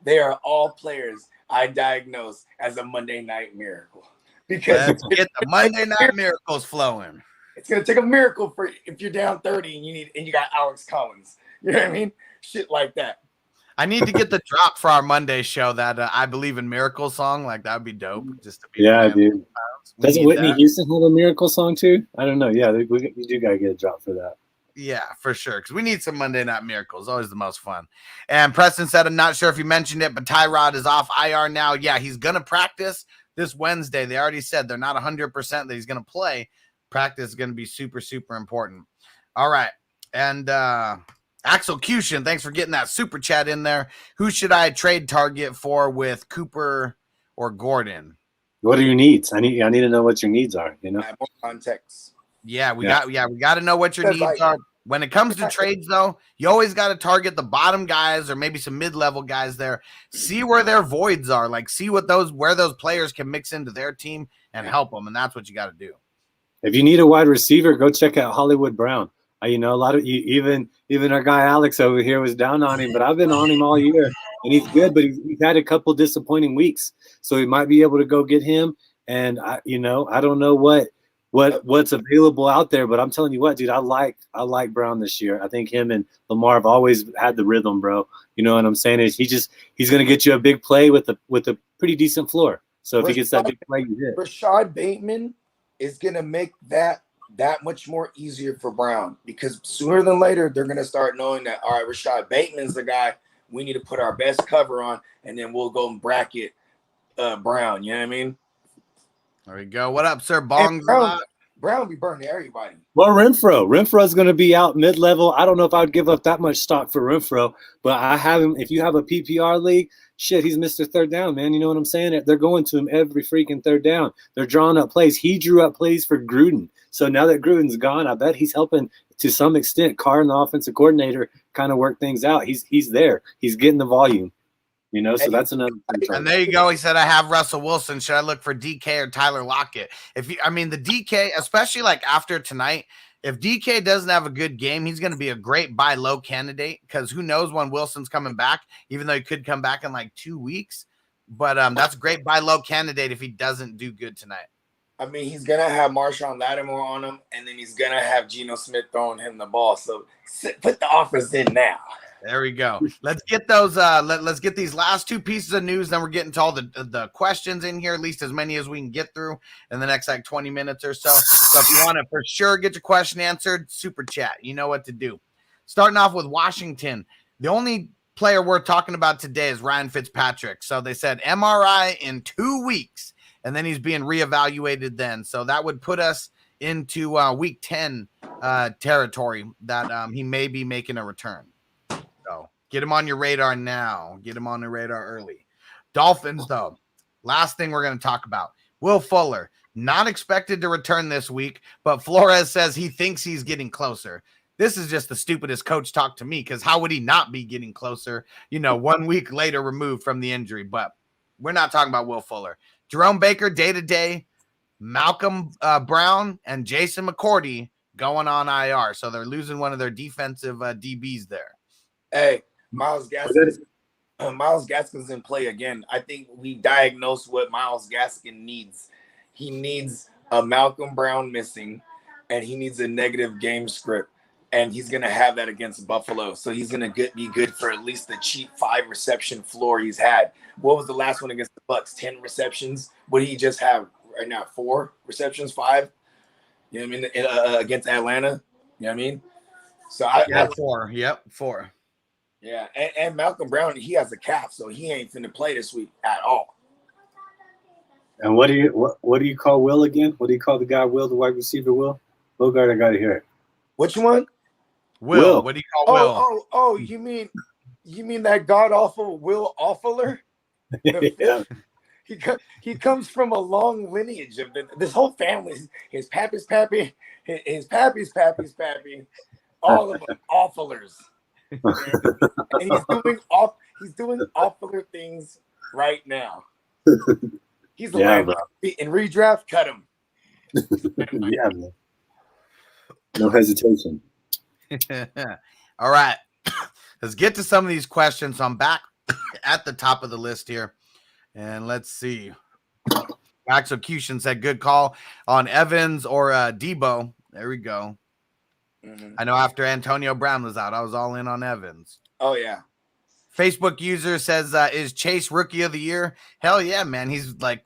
they are all players I diagnose as a Monday night miracle. Because let's get the Monday night miracles flowing. It's gonna take a miracle for if you're down 30 and you got Alex Collins. You know what I mean? Shit like that. I need to get the drop for our Monday show. That I Believe in Miracles song, like that would be dope. Just to be dude. Doesn't Whitney that. Houston have a miracle song too? I don't know. Yeah, we do gotta get a drop for that. Yeah, for sure. Because we need some Monday Night Miracles. Always the most fun. And Preston said, I'm not sure if you mentioned it, but Ty Rod is off IR now. Yeah, he's going to practice this Wednesday. They already said they're not 100% that he's going to play. Practice is going to be super, super important. All right. And Axel Cushion, thanks for getting that super chat in there. Who should I trade target for with Cooper or Gordon? What are your needs? I need to know what your needs are, you know? More context. Yeah, we got to know what your needs are. When it comes to trades, though, you always got to target the bottom guys or maybe some mid-level guys there. See where their voids are. Like, see where those players can mix into their team and help them, and that's what you got to do. If you need a wide receiver, go check out Hollywood Brown. A lot of even our guy Alex over here was down on him, but I've been on him all year, and he's good. But he's had a couple disappointing weeks, so he might be able to go get him. And I don't know what's available out there, but I'm telling you what, dude, I like Brown this year. I think him and Lamar have always had the rhythm, bro. You know what I'm saying? Is he's going to get you a big play with a pretty decent floor. So if he gets that big play, you hit. Rashad Bateman is going to make that much more easier for Brown, because sooner than later they're going to start knowing that, all right, Rashad Bateman's the guy we need to put our best cover on, and then we'll go and bracket Brown. You know what I mean? There we go. What up, sir? Brown be burning everybody. Well, Renfro's going to be out mid-level. I don't know if I would give up that much stock for Renfro, but I have him. If you have a PPR league, shit, he's Mr. Third Down, man. You know what I'm saying? They're going to him every freaking third down. They're drawing up plays. He drew up plays for Gruden. So now that Gruden's gone, I bet he's helping to some extent. Carr and the offensive coordinator kind of work things out. He's there. He's getting the volume. So that's another thing. And there you go. He said, I have Russell Wilson. Should I look for DK or Tyler Lockett? The DK, especially like after tonight, if DK doesn't have a good game, he's going to be a great buy low candidate, because who knows when Wilson's coming back, even though he could come back in like 2 weeks. But that's a great buy low candidate if he doesn't do good tonight. He's going to have Marshawn Lattimore on him, and then he's going to have Geno Smith throwing him the ball. So put the offers in now. There we go. Let's get those. Let's get these last two pieces of news. Then we're getting to all the questions in here, at least as many as we can get through in the next like 20 minutes or so. So if you want to for sure get your question answered, super chat. You know what to do. Starting off with Washington, the only player we're talking about today is Ryan Fitzpatrick. So they said MRI in 2 weeks, and then he's being reevaluated then. So that would put us into week 10 territory that he may be making a return. Get him on your radar now. Get him on the radar early. Dolphins, though. Last thing we're going to talk about. Will Fuller, not expected to return this week, but Flores says he thinks he's getting closer. This is just the stupidest coach talk to me, because how would he not be getting closer, 1 week later removed from the injury? But we're not talking about Will Fuller. Jerome Baker, day-to-day. Malcolm Brown and Jason McCourty going on IR. So they're losing one of their defensive DBs there. Hey, Myles Gaskin's in play again. I think we diagnosed what Myles Gaskin needs. He needs a Malcolm Brown missing, and he needs a negative game script, and he's going to have that against Buffalo. So he's going to be good for at least the cheap 5 reception floor he's had. What was the last one against the Bucs? 10 receptions. What did he just have right now? 4 receptions, 5. You know what I mean? Against Atlanta. You know what I mean? So 4. Yep, 4. Yeah, and Malcolm Brown, he has a calf, so he ain't finna play this week at all. And what do you call Will again? What do you call the guy Will, the wide receiver Will? Bogard, I gotta hear it. Which one? Will. What do you call Will? Oh, you mean that god awful Will Awfuler? Yeah. He comes from a long lineage of this whole family. His pappy's pappy, his pappy's pappy's pappy, all of them awfulers. And he's doing awfuler things right now. He's the in redraft. Cut him. Yeah, man. No hesitation. All right, let's get to some of these questions. So I'm back at the top of the list here, and let's see. Execution said good call on Evans or Debo. There we go. I know after Antonio Brown was out, I was all in on Evans. Oh, yeah. Facebook user says, is Chase rookie of the year? Hell yeah, man. He's like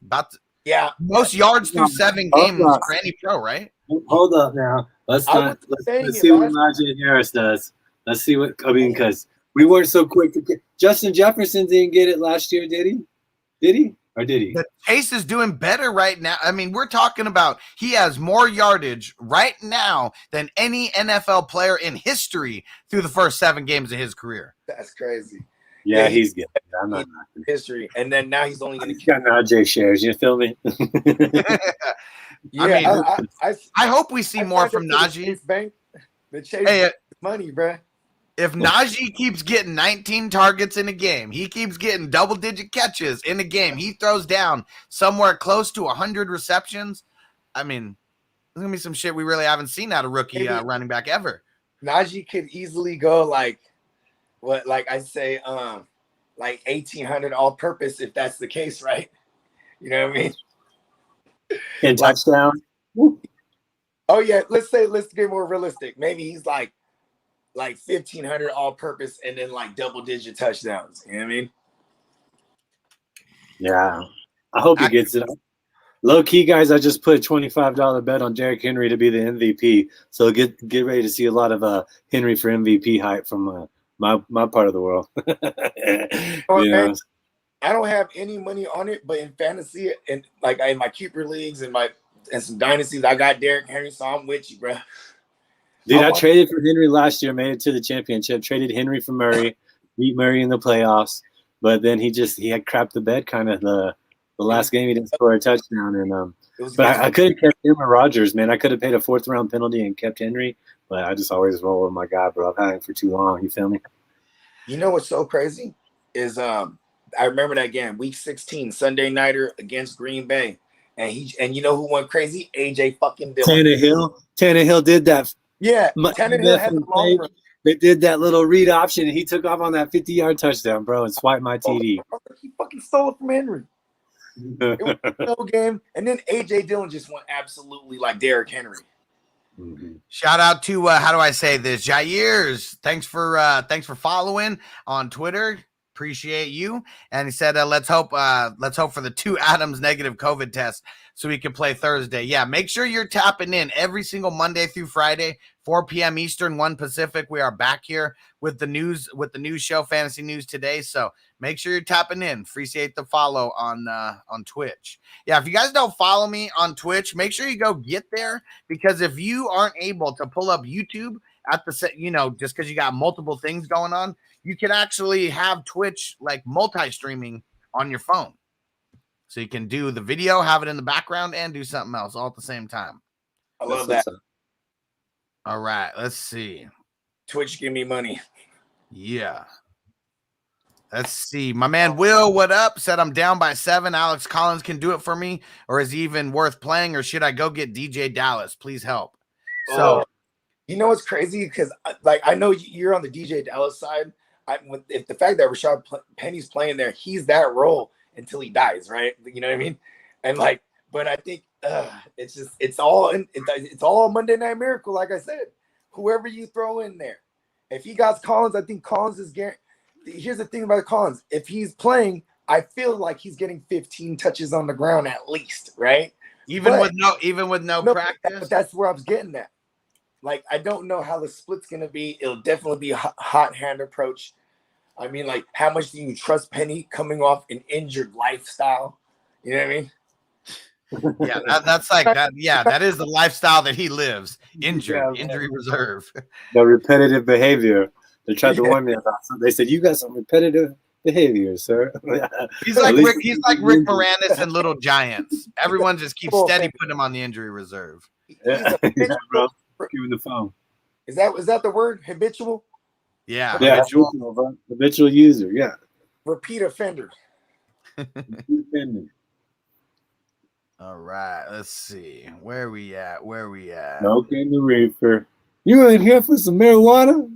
most yards through 7 games for any pro, right? Hold up now. Let's see what Najee Harris does. Let's see because we weren't so quick to get Justin Jefferson didn't get it last year, did he? Did he? Or did he? But Chase is doing better right now. I mean, we're talking about he has more yardage right now than any NFL player in history through the first 7 games of his career. That's crazy. Yeah, he's good. I'm not history, and then now he's only going to got Najee shares. You feel me? Yeah, I hope we see more from Najee. The Chase money, bro. If Najee keeps getting 19 targets in a game, he keeps getting double-digit catches in a game, he throws down somewhere close to 100 receptions. I mean, there's going to be some shit we really haven't seen out of rookie running back ever. Najee could easily go like 1,800 all-purpose if that's the case, right? You know what I mean? And touchdown. Oh, yeah. Let's get more realistic. Maybe he's like 1,500 all-purpose and then like double-digit touchdowns. You know what I mean? Yeah. I hope he gets it. Low-key, guys, I just put a $25 bet on Derrick Henry to be the MVP. So get ready to see a lot of Henry for MVP hype from my part of the world. Man, I don't have any money on it, but in fantasy and like in my keeper leagues and some dynasties, I got Derrick Henry, so I'm with you, bro. Dude, I traded for Henry last year, made it to the championship, traded Henry for Murray, beat Murray in the playoffs, but then he had crapped the bed kind of the last game. He didn't score a touchdown, and but I could have kept him or Rodgers, man. I could have paid a 4th-round penalty and kept Henry, but I just always roll with my guy, bro. I've had him for too long. You feel me? You know what's so crazy is I remember that game, week 16, Sunday nighter against Green Bay, and you know who went crazy? AJ fucking Dillon. Tannehill did that. Yeah, Tannehill had the long run. They did that little read option, and he took off on that 50-yard touchdown, bro, and swiped my TD. He fucking stole it from Henry. It was no game, and then AJ Dillon just went absolutely like Derrick Henry. Mm-hmm. Shout out to how do I say this? Jair's. Thanks for following on Twitter. Appreciate you. And he said, let's hope for the 2 Adams negative COVID tests so we can play Thursday. Yeah, make sure you're tapping in every single Monday through Friday, 4 p.m. Eastern, 1 Pacific. We are back here with the news show, Fantasy News Today. So make sure you're tapping in. Appreciate the follow on Twitch. Yeah, if you guys don't follow me on Twitch, make sure you go get there, because if you aren't able to pull up YouTube at the just because you got multiple things going on, you can actually have Twitch like multi-streaming on your phone. So you can do the video, have it in the background, and do something else all at the same time. I love that. All right, let's see. Twitch, give me money. Yeah. Let's see. My man Will, what up? Said I'm down by 7. Alex Collins can do it for me, or is he even worth playing, or should I go get DJ Dallas? Please help. So, you know what's crazy? Because I know you're on the DJ Dallas side. If the fact that Rashad Penny's playing there, he's that role until he dies, right? You know what I mean? And but I think it's all a Monday Night Miracle. Like I said, whoever you throw in there, if he got Collins, I think Collins is guaranteed. Here's the thing about Collins: if he's playing, I feel like he's getting 15 touches on the ground at least, right? Even with no practice. That's where I was getting at. Like, I don't know how the split's gonna be. It'll definitely be a hot hand approach. I mean, like, how much do you trust Penny coming off an injured lifestyle? You know what I mean? Yeah, that's like that. Yeah, that is the lifestyle that he lives. Injury reserve. The repetitive behavior. They tried to warn me about. So they said, "You got some repetitive behavior, sir." He's like Rick Moranis and Little Giants. Everyone just keeps steady putting him on the injury reserve. Yeah, bro. Give him the phone. Is that the word? Habitual? Yeah, habitual user. Yeah. Repeat offender. All right, let's see. Where we at? Smoking the reefer. You in here for some marijuana?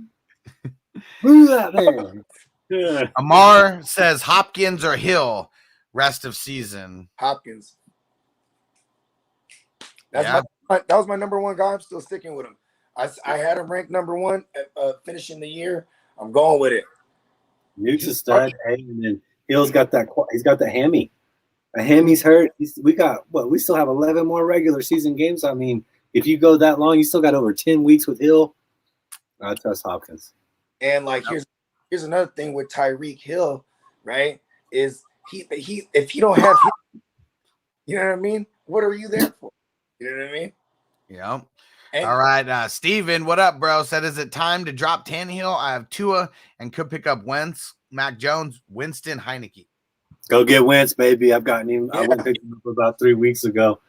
Who's that man? Yeah. Amar says Hopkins or Hill rest of season. Hopkins. That was my number 1 guy. I'm still sticking with him. I had him ranked number 1 finishing the year. I'm going with it. Nuke's a stud. Hey, and then Hill's got that. He's got the hammy. A hammy's hurt. We got what? We still have 11 more regular season games. I mean, if you go that long, you still got over 10 weeks with Hill. I trust Hopkins. And like here's another thing with Tyreek Hill, right? Is he if you don't have him, you know what I mean? What are you there for? You know what I mean? Yeah. And, all right, Steven, what up, bro? Said, is it time to drop Tannehill? I have Tua and could pick up Wentz, Mac Jones, Winston, Heineke. Go get Wentz, baby. I've gotten him. Yeah. I went and picked him up about 3 weeks ago.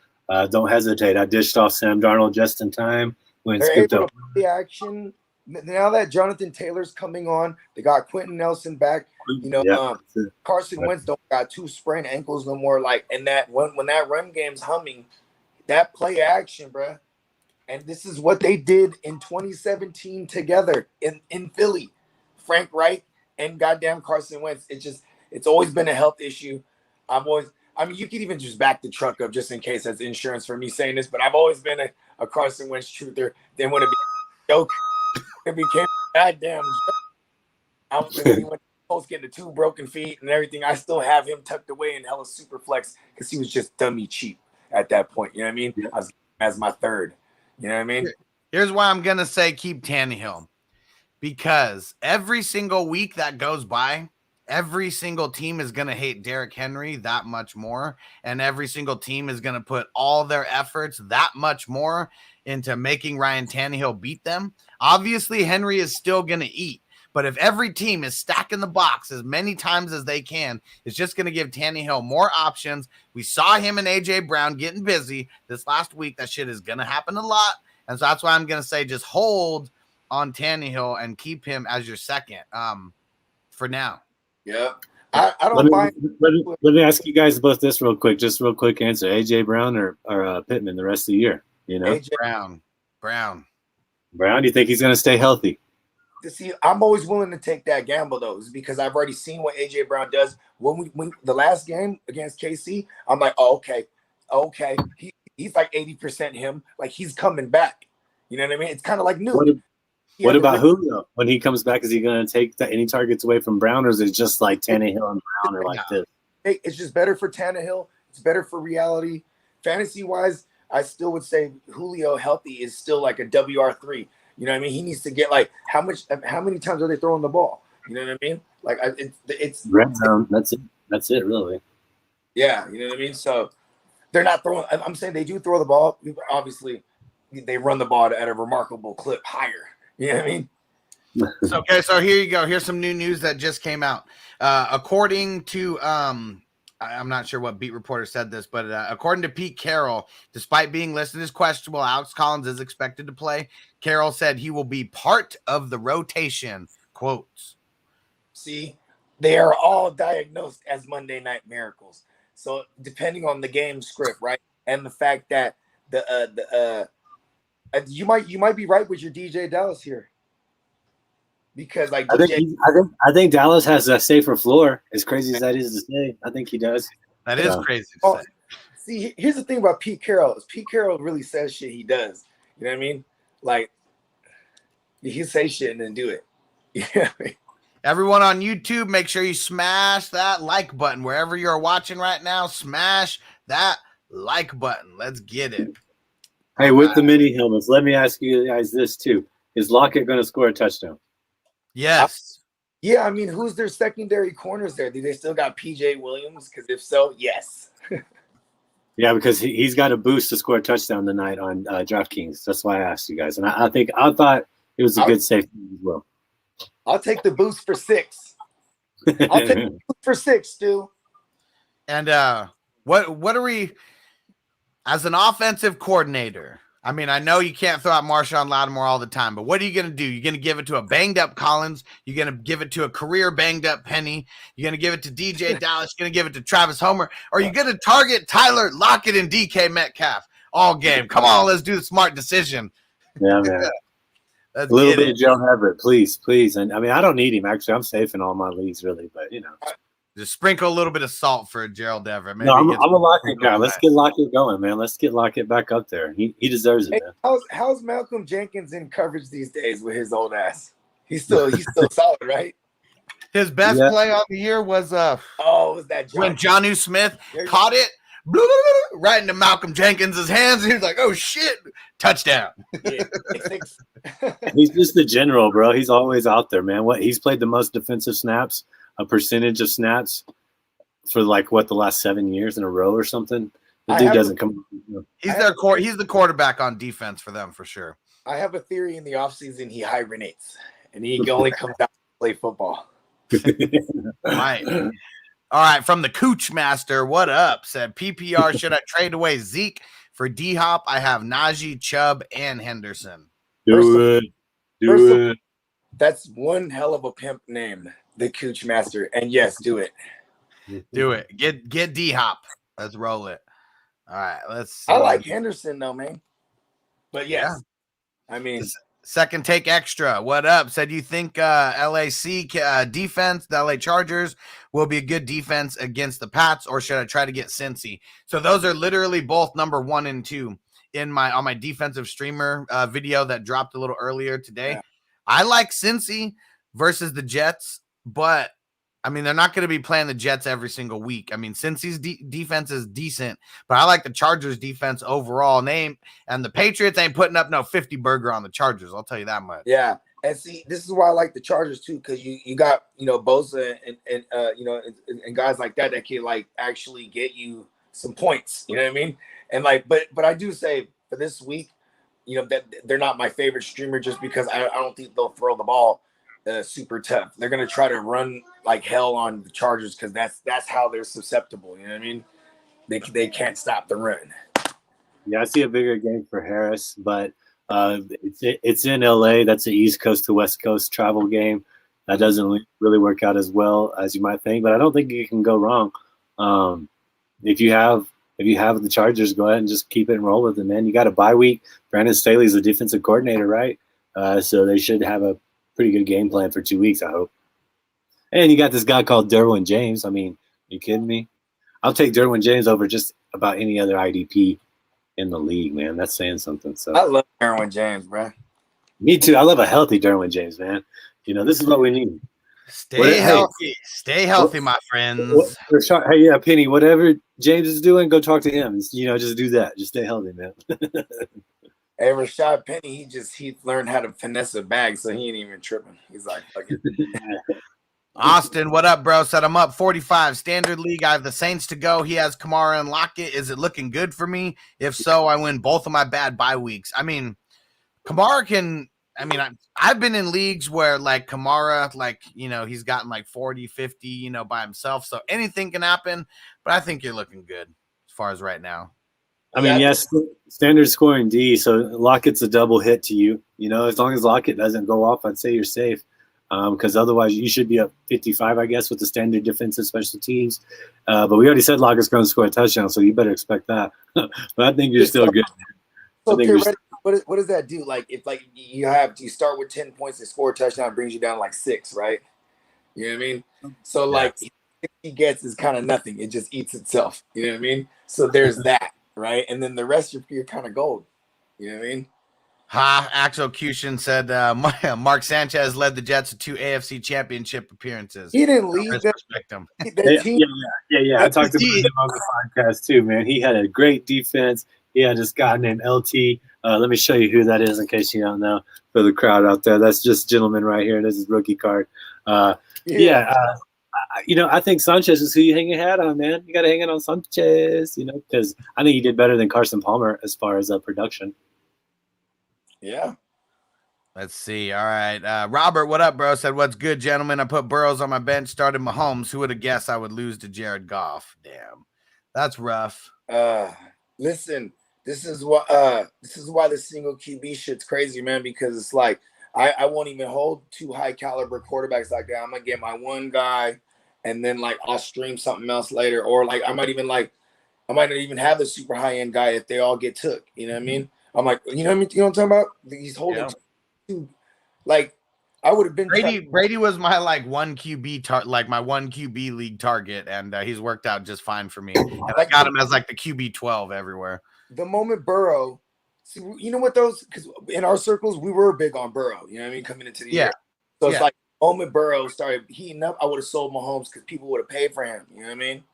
Don't hesitate. I dished off Sam Darnold just in time. Went skipped up the action. Now that Jonathan Taylor's coming on, they got Quentin Nelson back. You know, Carson Wentz don't got 2 sprained ankles no more. Like, and that when that run game's humming, that play action, bro. And this is what they did in 2017 together in Philly. Frank Reich and goddamn Carson Wentz. It's always been a health issue. I mean, you could even just back the truck up just in case that's insurance for me saying this, but I've always been a Carson Wentz truther. Then when it became a joke, it became a goddamn joke. When he went post getting the 2 broken feet and everything, I still have him tucked away in hella super flex because he was just dummy cheap at that point. You know what I mean? I was as my third. You know what I mean? Here's why I'm going to say keep Tannehill. Because every single week that goes by, every single team is going to hate Derrick Henry that much more. And every single team is going to put all their efforts that much more into making Ryan Tannehill beat them. Obviously, Henry is still going to eat. But if every team is stacking the box as many times as they can, it's just going to give Tannehill more options. We saw him and A.J. Brown getting busy this last week. That shit is going to happen a lot. And so that's why I'm going to say just hold on Tannehill and keep him as your second for now. Yeah. I don't mind. Let me ask you guys both this real quick. Just real quick answer. A.J. Brown or Pittman the rest of the year? You know? A.J. Brown. Do you think he's going to stay healthy? See, I'm always willing to take that gamble though, is because I've already seen what AJ Brown does. When the last game against KC, I'm like, oh, okay, he's like 80% him, like he's coming back. You know what I mean? It's kind of like new. What about Julio when he comes back? Is he going to take any targets away from Brown, or is it just like Tannehill and Brown or like this? Hey, it's just better for Tannehill. It's better for reality. Fantasy wise, I still would say Julio healthy is still like a WR3. You know what I mean? He needs to get like how many times are they throwing the ball? You know what I mean? Like it's red zone. That's it. That's it, really. Yeah, you know what I mean. So they're not throwing. I'm saying they do throw the ball. Obviously, they run the ball at a remarkable clip higher. You know what I mean? So here you go. Here's some new news that just came out. According to I'm not sure what beat reporter said this, but according to Pete Carroll, despite being listed as questionable, Alex Collins is expected to play. Carroll said he will be part of the rotation. Quotes. See, they are all diagnosed as Monday Night Miracles. So depending on the game script, right, and the fact that you might be right with your DJ Dallas here. Because like I think Dallas has a safer floor, as crazy as that is to say. I think he does. That is crazy to say. See, here's the thing about Pete Carroll. Is Pete Carroll really says shit he does. You know what I mean? Like he say shit and then do it. Yeah. Everyone on YouTube, make sure you smash that like button. Wherever you're watching right now, smash that like button. Let's get it. Hey, with the mini helmets, let me ask you guys this too. Is Lockett going to score a touchdown? Yes. Yeah, I mean, who's their secondary corners there? Do they still got PJ Williams? Because if so, yes. Yeah, because he's got a boost to score a touchdown tonight on DraftKings. That's why I asked you guys. And I thought it was a good safety as well. I'll take the boost for 6. I'll take the boost for 6, Stu. And what are we, as an offensive coordinator, I mean, I know you can't throw out Marshawn Lattimore all the time, but what are you going to do? You're going to give it to a banged-up Collins. You're going to give it to a career banged-up Penny. You're going to give it to DJ Dallas. You're going to give it to Travis Homer. Or are you going to target Tyler Lockett and DK Metcalf all game? Come on, let's do the smart decision. Yeah, man. A little bit of Gerald Everett, please. And I mean, I don't need him. Actually, I'm safe in all my leagues, really. But, you know. Just sprinkle a little bit of salt for Gerald Everett. Maybe I'm a Lockett guy. Let's get Lockett going, man. Let's get Lockett back up there. He deserves it, man. How's Malcolm Jenkins in coverage these days with his old ass? He's still solid, right? His best play on the year was was that when Jonnu Smith caught it right into Malcolm Jenkins' hands. He was like, "Oh shit, touchdown!" Yeah. He's just the general, bro. He's always out there, man. He's played the most defensive snaps, a percentage of snaps for the last 7 years in a row or something. The dude doesn't come. He's he's the quarterback on defense for them for sure. I have a theory in the offseason he hibernates and he only comes out to play football. Right. All right, from the Cooch Master, what up? Said PPR, should I trade away Zeke for D-Hop? I have Najee, Chubb, and Henderson. Do it. That's one hell of a pimp name, the Cooch Master. And yes, do it. Do it. Get D-Hop. Let's roll it. All right, let's see. I like Henderson though, man. But yes, I mean, Second Take Extra, what up? Said you think LAC defense, the LA Chargers, will be a good defense against the Pats, or should I try to get Cincy? So those are literally both number 1 and 2 on my defensive streamer video that dropped a little earlier today. Yeah. I like Cincy versus the Jets, but I mean, they're not going to be playing the Jets every single week. I mean, Cincy's defense is decent, but I like the Chargers defense overall name, and the Patriots ain't putting up no 50 burger on the Chargers. I'll tell you that much. Yeah. And see, this is why I like the Chargers too, because you got, Bosa and guys like that can like actually get you some points. You know what I mean? And like, but I do say for this week, that they're not my favorite streamer just because I don't think they'll throw the ball super tough. They're gonna try to run like hell on the Chargers because that's how they're susceptible. You know what I mean? They can't stop the run. Yeah, I see a bigger game for Harris, but it's in LA. That's an East Coast to West Coast travel game. That doesn't really work out as well as you might think, but I don't think you can go wrong. If you have the Chargers, go ahead and just keep it and roll with it, man. You got a bye week. Brandon Staley's the defensive coordinator, right? So they should have a pretty good game plan for 2 weeks, I hope. And you got this guy called Derwin James. I mean, are you kidding me? I'll take Derwin James over just about any other IDP in the league, man. That's saying something. So I love Derwin James, bro. Me too. I love a healthy Derwin James, man. This is what we need. Stay healthy, my friends. Hey, yeah, Penny, whatever James is doing, go talk to him. Just do that. Just stay healthy, man. Hey, Rashad Penny, he learned how to finesse a bag, so he ain't even tripping. He's like, fuck it. Austin, what up, bro? Said I'm up 45 standard league. I have the Saints to go. He has Kamara and Lockett. Is it looking good for me? If so, I win both of my bad bye weeks. I mean, Kamara can. I mean, I've been in leagues where like Kamara, he's gotten like 40, 50, by himself. So anything can happen. But I think you're looking good as far as right now. I mean, yes, standard scoring D. So Lockett's a double hit to you. As long as Lockett doesn't go off, I'd say you're safe. Because otherwise you should be up 55, I guess, with the standard defensive special teams. But we already said Lockett's going to score a touchdown, so you better expect that. But I think you're still good. Okay, what does that do? Like, if you start with 10 points and score a touchdown, brings you down to like 6, right? You know what I mean? So like, he gets is kind of nothing. It just eats itself. You know what I mean? So there's that, right? And then the rest you're kind of gold. You know what I mean? Execution said Mark Sanchez led the Jets to 2 AFC championship appearances. He didn't lead them. Yeah. I talked about him on the podcast too, man. He had a great defense. He had this guy named LT. Let me show you who that is in case you don't know for the crowd out there. That's just gentleman right here. This is rookie card. I think Sanchez is who you hang your hat on, man. You got to hang it on Sanchez, because I think he did better than Carson Palmer as far as production. Yeah. Let's see. All right. Robert, what up, bro? Said, what's good, gentlemen? I put Burrows on my bench, started Mahomes. Who would have guessed I would lose to Jared Goff? Damn. That's rough. Listen, this is why the single QB shit's crazy, man, because it's like I won't even hold 2 high caliber quarterbacks like that. I'm gonna get my one guy and then like I'll stream something else later. Or like I might not even have the super high end guy if they all get took. You know what I mean? I'm like, you know what I'm talking about? He's holding 2. Like I would have been Brady was my like 1 QB my 1 QB league target, and he's worked out just fine for me. And I got him as like the QB 12 everywhere. The moment Burrow, see, you know what those, because in our circles we were big on Burrow. You know what I mean? Coming into the year, so it's like moment Burrow started heating up, I would have sold Mahomes because people would have paid for him. You know what I mean?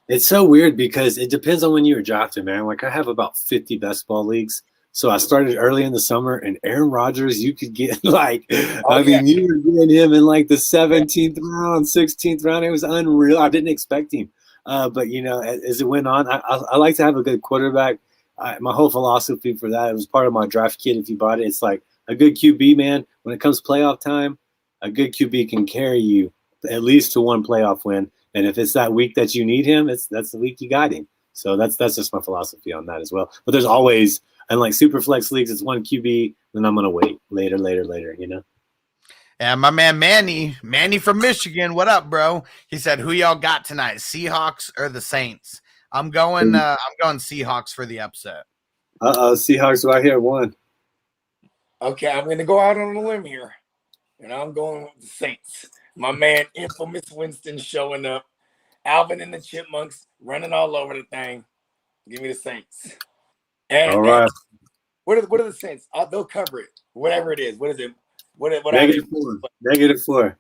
It's so weird because it depends on when you were drafted, man. Like I have about 50 best ball leagues. So I started early in the summer, and Aaron Rodgers, you could get like, you were getting him in like the 17th round, 16th round. It was unreal. I didn't expect him. But, you know, as it went on, I like to have a good quarterback. My whole philosophy for that, it was part of my draft kit. If you bought it, it's like a good QB, man. When it comes playoff time, a good QB can carry you at least to one playoff win. And if it's that week that you need him, that's the week you got him. So that's just my philosophy on that as well. But there's always, and like super flex leagues, it's one QB, then I'm gonna wait later, you know. And my man Manny from Michigan, what up, bro? He said, "Who y'all got tonight, Seahawks or the Saints?" I'm going Seahawks for the upset. Seahawks right here, one. Okay, I'm gonna go out on a limb here, and I'm going with the Saints. My man, infamous Winston showing up. Alvin and the Chipmunks running all over the thing. Give me the Saints. And, all right. And what are the Saints? They'll cover it. Whatever it is. What is it? What -4. -4.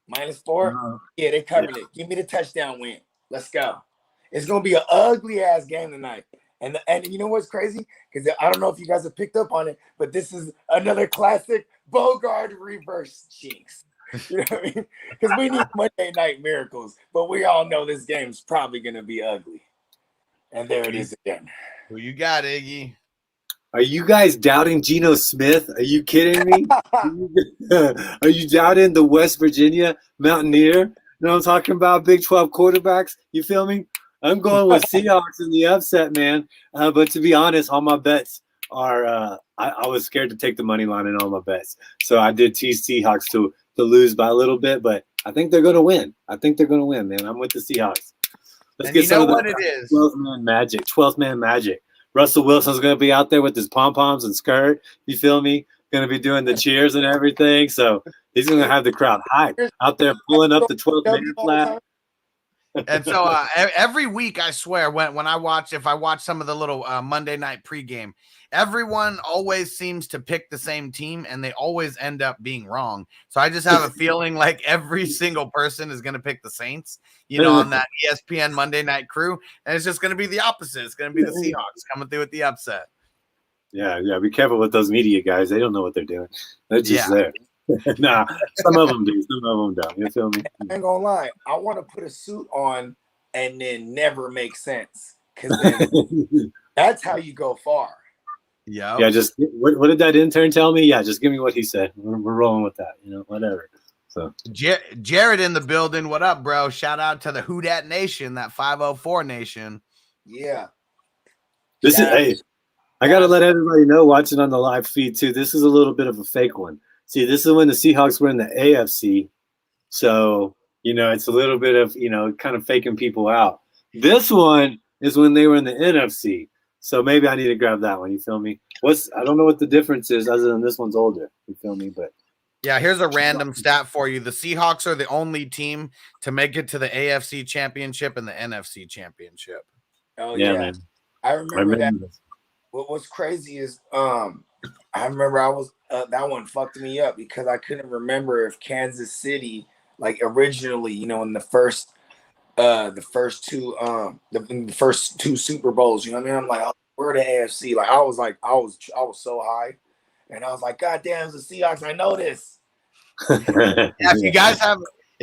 -4? Yeah, they covered it. Give me the touchdown win. Let's go. It's gonna be an ugly ass game tonight. And you know what's crazy? Because I don't know if you guys have picked up on it, but this is another classic Bogard reverse jinx. You know what I mean? Because we need Monday night miracles, but we all know this game's probably gonna be ugly. And there it is again. Who you got, Iggy? Are you guys doubting Geno Smith? Are you kidding me? Are you doubting the West Virginia Mountaineer? You know what I'm talking about? Big 12 quarterbacks. You feel me? I'm going with Seahawks in the upset, man. But to be honest, all my bets are I was scared to take the money line in all my bets. So I did tease Seahawks to lose by a little bit, but I think they're going to win. Man. I'm with the Seahawks. Let's get some of what it is. 12th man magic. Russell Wilson's going to be out there with his pom-poms and skirt. You feel me? Going to be doing the cheers and everything. So he's going to have the crowd hype out there pulling up the 12th man flag. And so every week, I swear, when I watch some of the little Monday night pregame, everyone always seems to pick the same team, and they always end up being wrong. So I just have a feeling like every single person is going to pick the Saints, on that ESPN Monday night crew, and it's just going to be the opposite. It's going to be the Seahawks coming through with the upset. Yeah. Be careful with those media guys. They don't know what they're doing. They're just there. Nah, some of them do. Some of them don't. You feel me? I ain't gonna lie. I want to put a suit on and then never make sense, because then that's how you go far. Yeah. Just what did that intern tell me? Yeah, just give me what he said. We're rolling with that. Whatever. So Jared in the building. What up, bro? Shout out to the Who Dat Nation, that 504 Nation. Yeah. Hey, I gotta let everybody know watching on the live feed too. This is a little bit of a fake one. See, this is when the Seahawks were in the AFC. So, it's a little bit of, kind of faking people out. This one is when they were in the NFC. So maybe I need to grab that one. You feel me? I don't know what the difference is other than this one's older. You feel me? But yeah, here's a random stat for you. The Seahawks are the only team to make it to the AFC Championship and the NFC Championship. Oh, yeah. Man. I remember that. What's crazy is I remember that one fucked me up because I couldn't remember if Kansas City, like originally, in the first two Super Bowls, you know what I mean? I'm like, oh, we're the AFC. Like I was so high, and I was like, God damn, it's the Seahawks. I know this.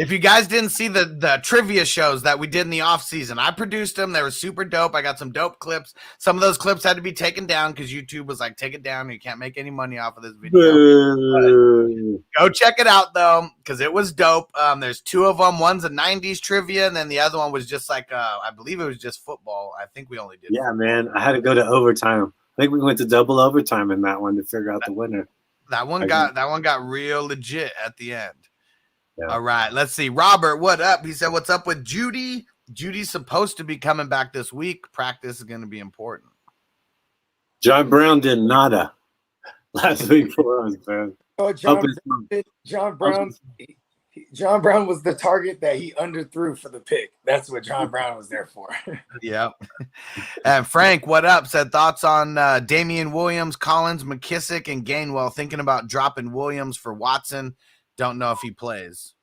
If you guys didn't see the trivia shows that we did in the off season, I produced them. They were super dope. I got some dope clips. Some of those clips had to be taken down because YouTube was like, take it down. You can't make any money off of this video. Go check it out though, because it was dope. There's two of them. One's a 90s trivia, and then the other one was just like I believe it was just football. I think we only did. Yeah, man. I had to go to overtime. I think we went to double overtime in that one to figure out the winner. That one got real legit at the end. Yeah. All right, let's see. Robert, what up? He said, what's up with Judy? Judy's supposed to be coming back this week. Practice is going to be important. John Brown did nada last week for us, man. Oh, John Brown was the target that he underthrew for the pick. That's what John Brown was there for. Yep. And Frank, what up? Said thoughts on Damien Williams, Collins, McKissick, and Gainwell. Thinking about dropping Williams for Watson. Don't know if he plays.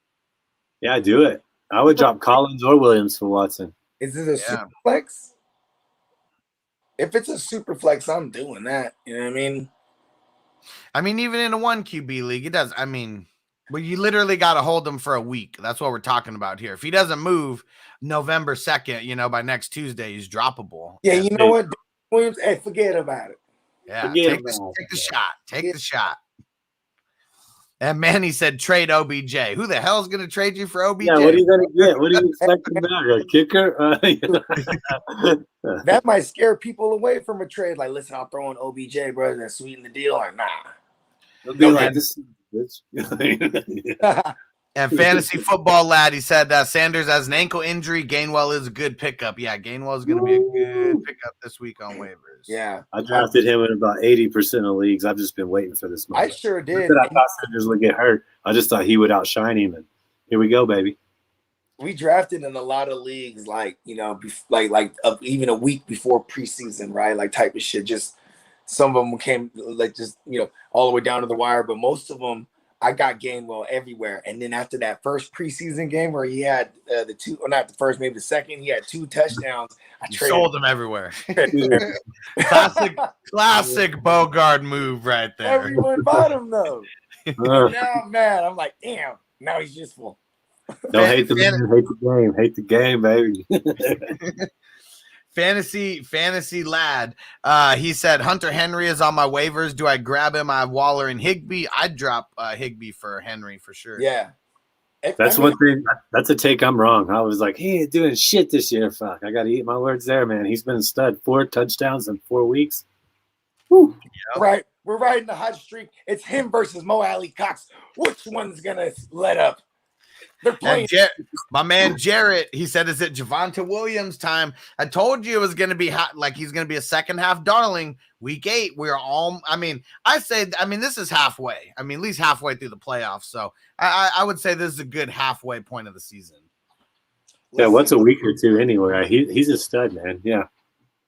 Yeah, do it. I would drop Collins or Williams for Watson. Is it a super flex? If it's a super flex, I'm doing that. You know what I mean? I mean, even in a 1 QB league, it does. I mean, but you literally got to hold him for a week. That's what we're talking about here. If he doesn't move November 2nd, by next Tuesday, he's droppable. Yeah, you know what? Williams, hey, forget about it. Yeah, take the shot. Take the shot. And Manny said, trade OBJ. Who the hell is going to trade you for OBJ? Yeah, what are you going to get? What are you expecting back? A kicker? That might scare people away from a trade. Like, listen, I'll throw in OBJ, brother, and sweeten the deal. Or nah. They'll be like, this And fantasy football lad, he said that Sanders has an ankle injury. Gainwell is a good pickup. Yeah, Gainwell is going to be a good pickup this week on waivers. Yeah. I drafted him in about 80% of leagues. I've just been waiting for this moment. I sure did. I thought Sanders would get hurt. I just thought he would outshine him. And here we go, baby. We drafted in a lot of leagues, like, even a week before preseason, right? Like type of shit. Just some of them came all the way down to the wire, but most of them, I got Gainwell everywhere. And then after that first preseason game where he had the two, or not the first, maybe the second, he had 2 touchdowns. I sold them everywhere. Classic Bogard move right there. Everyone bought him though. Now I'm mad. I'm like, damn, now he's useful. Don't hate the man, hate the game. Hate the game, baby. Fantasy lad. He said Hunter Henry is on my waivers. Do I grab him? I have Waller and Higbee. I'd drop Higbee for Henry for sure. Yeah. That's one thing. That's a take I'm wrong. I was like, he ain't doing shit this year. Fuck. I got to eat my words there, man. He's been a stud. 4 touchdowns in 4 weeks. Woo. Yep. Right. We're riding the hot streak. It's him versus Mo Alley Cox. Which one's going to let up? They're playing. My man Jarrett, he said, is it Devonta Williams time? I told you it was going to be hot, like he's going to be a second half darling. Week 8, we're all, this is halfway. At least halfway through the playoffs. So I would say this is a good halfway point of the season. Yeah, what's a week or two anyway? He's a stud, man. Yeah.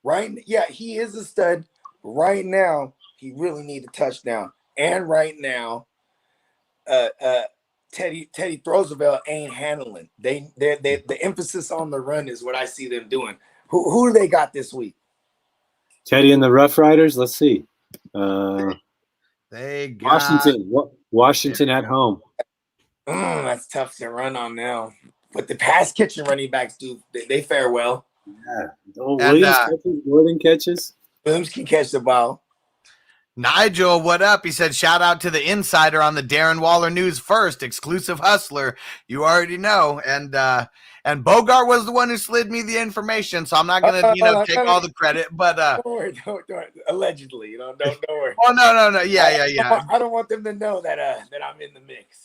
Right. Yeah, he is a stud. Right now, he really needs a touchdown. And right now, Teddy Roosevelt ain't handling. The emphasis on the run is what I see them doing. Who do they got this week? Teddy and the Rough Riders. Let's see. They got Washington at home. That's tough to run on now. But the pass catching running backs they fare well. Yeah. Williams catches. Williams can catch the ball. Nigel, what up? He said, shout out to the insider on the Darren Waller news first, exclusive hustler. You already know. And Bogart was the one who slid me the information, so I'm not going to, take all the credit. But don't worry. Allegedly, don't worry. Oh, no. Yeah. I don't want them to know that I'm in the mix.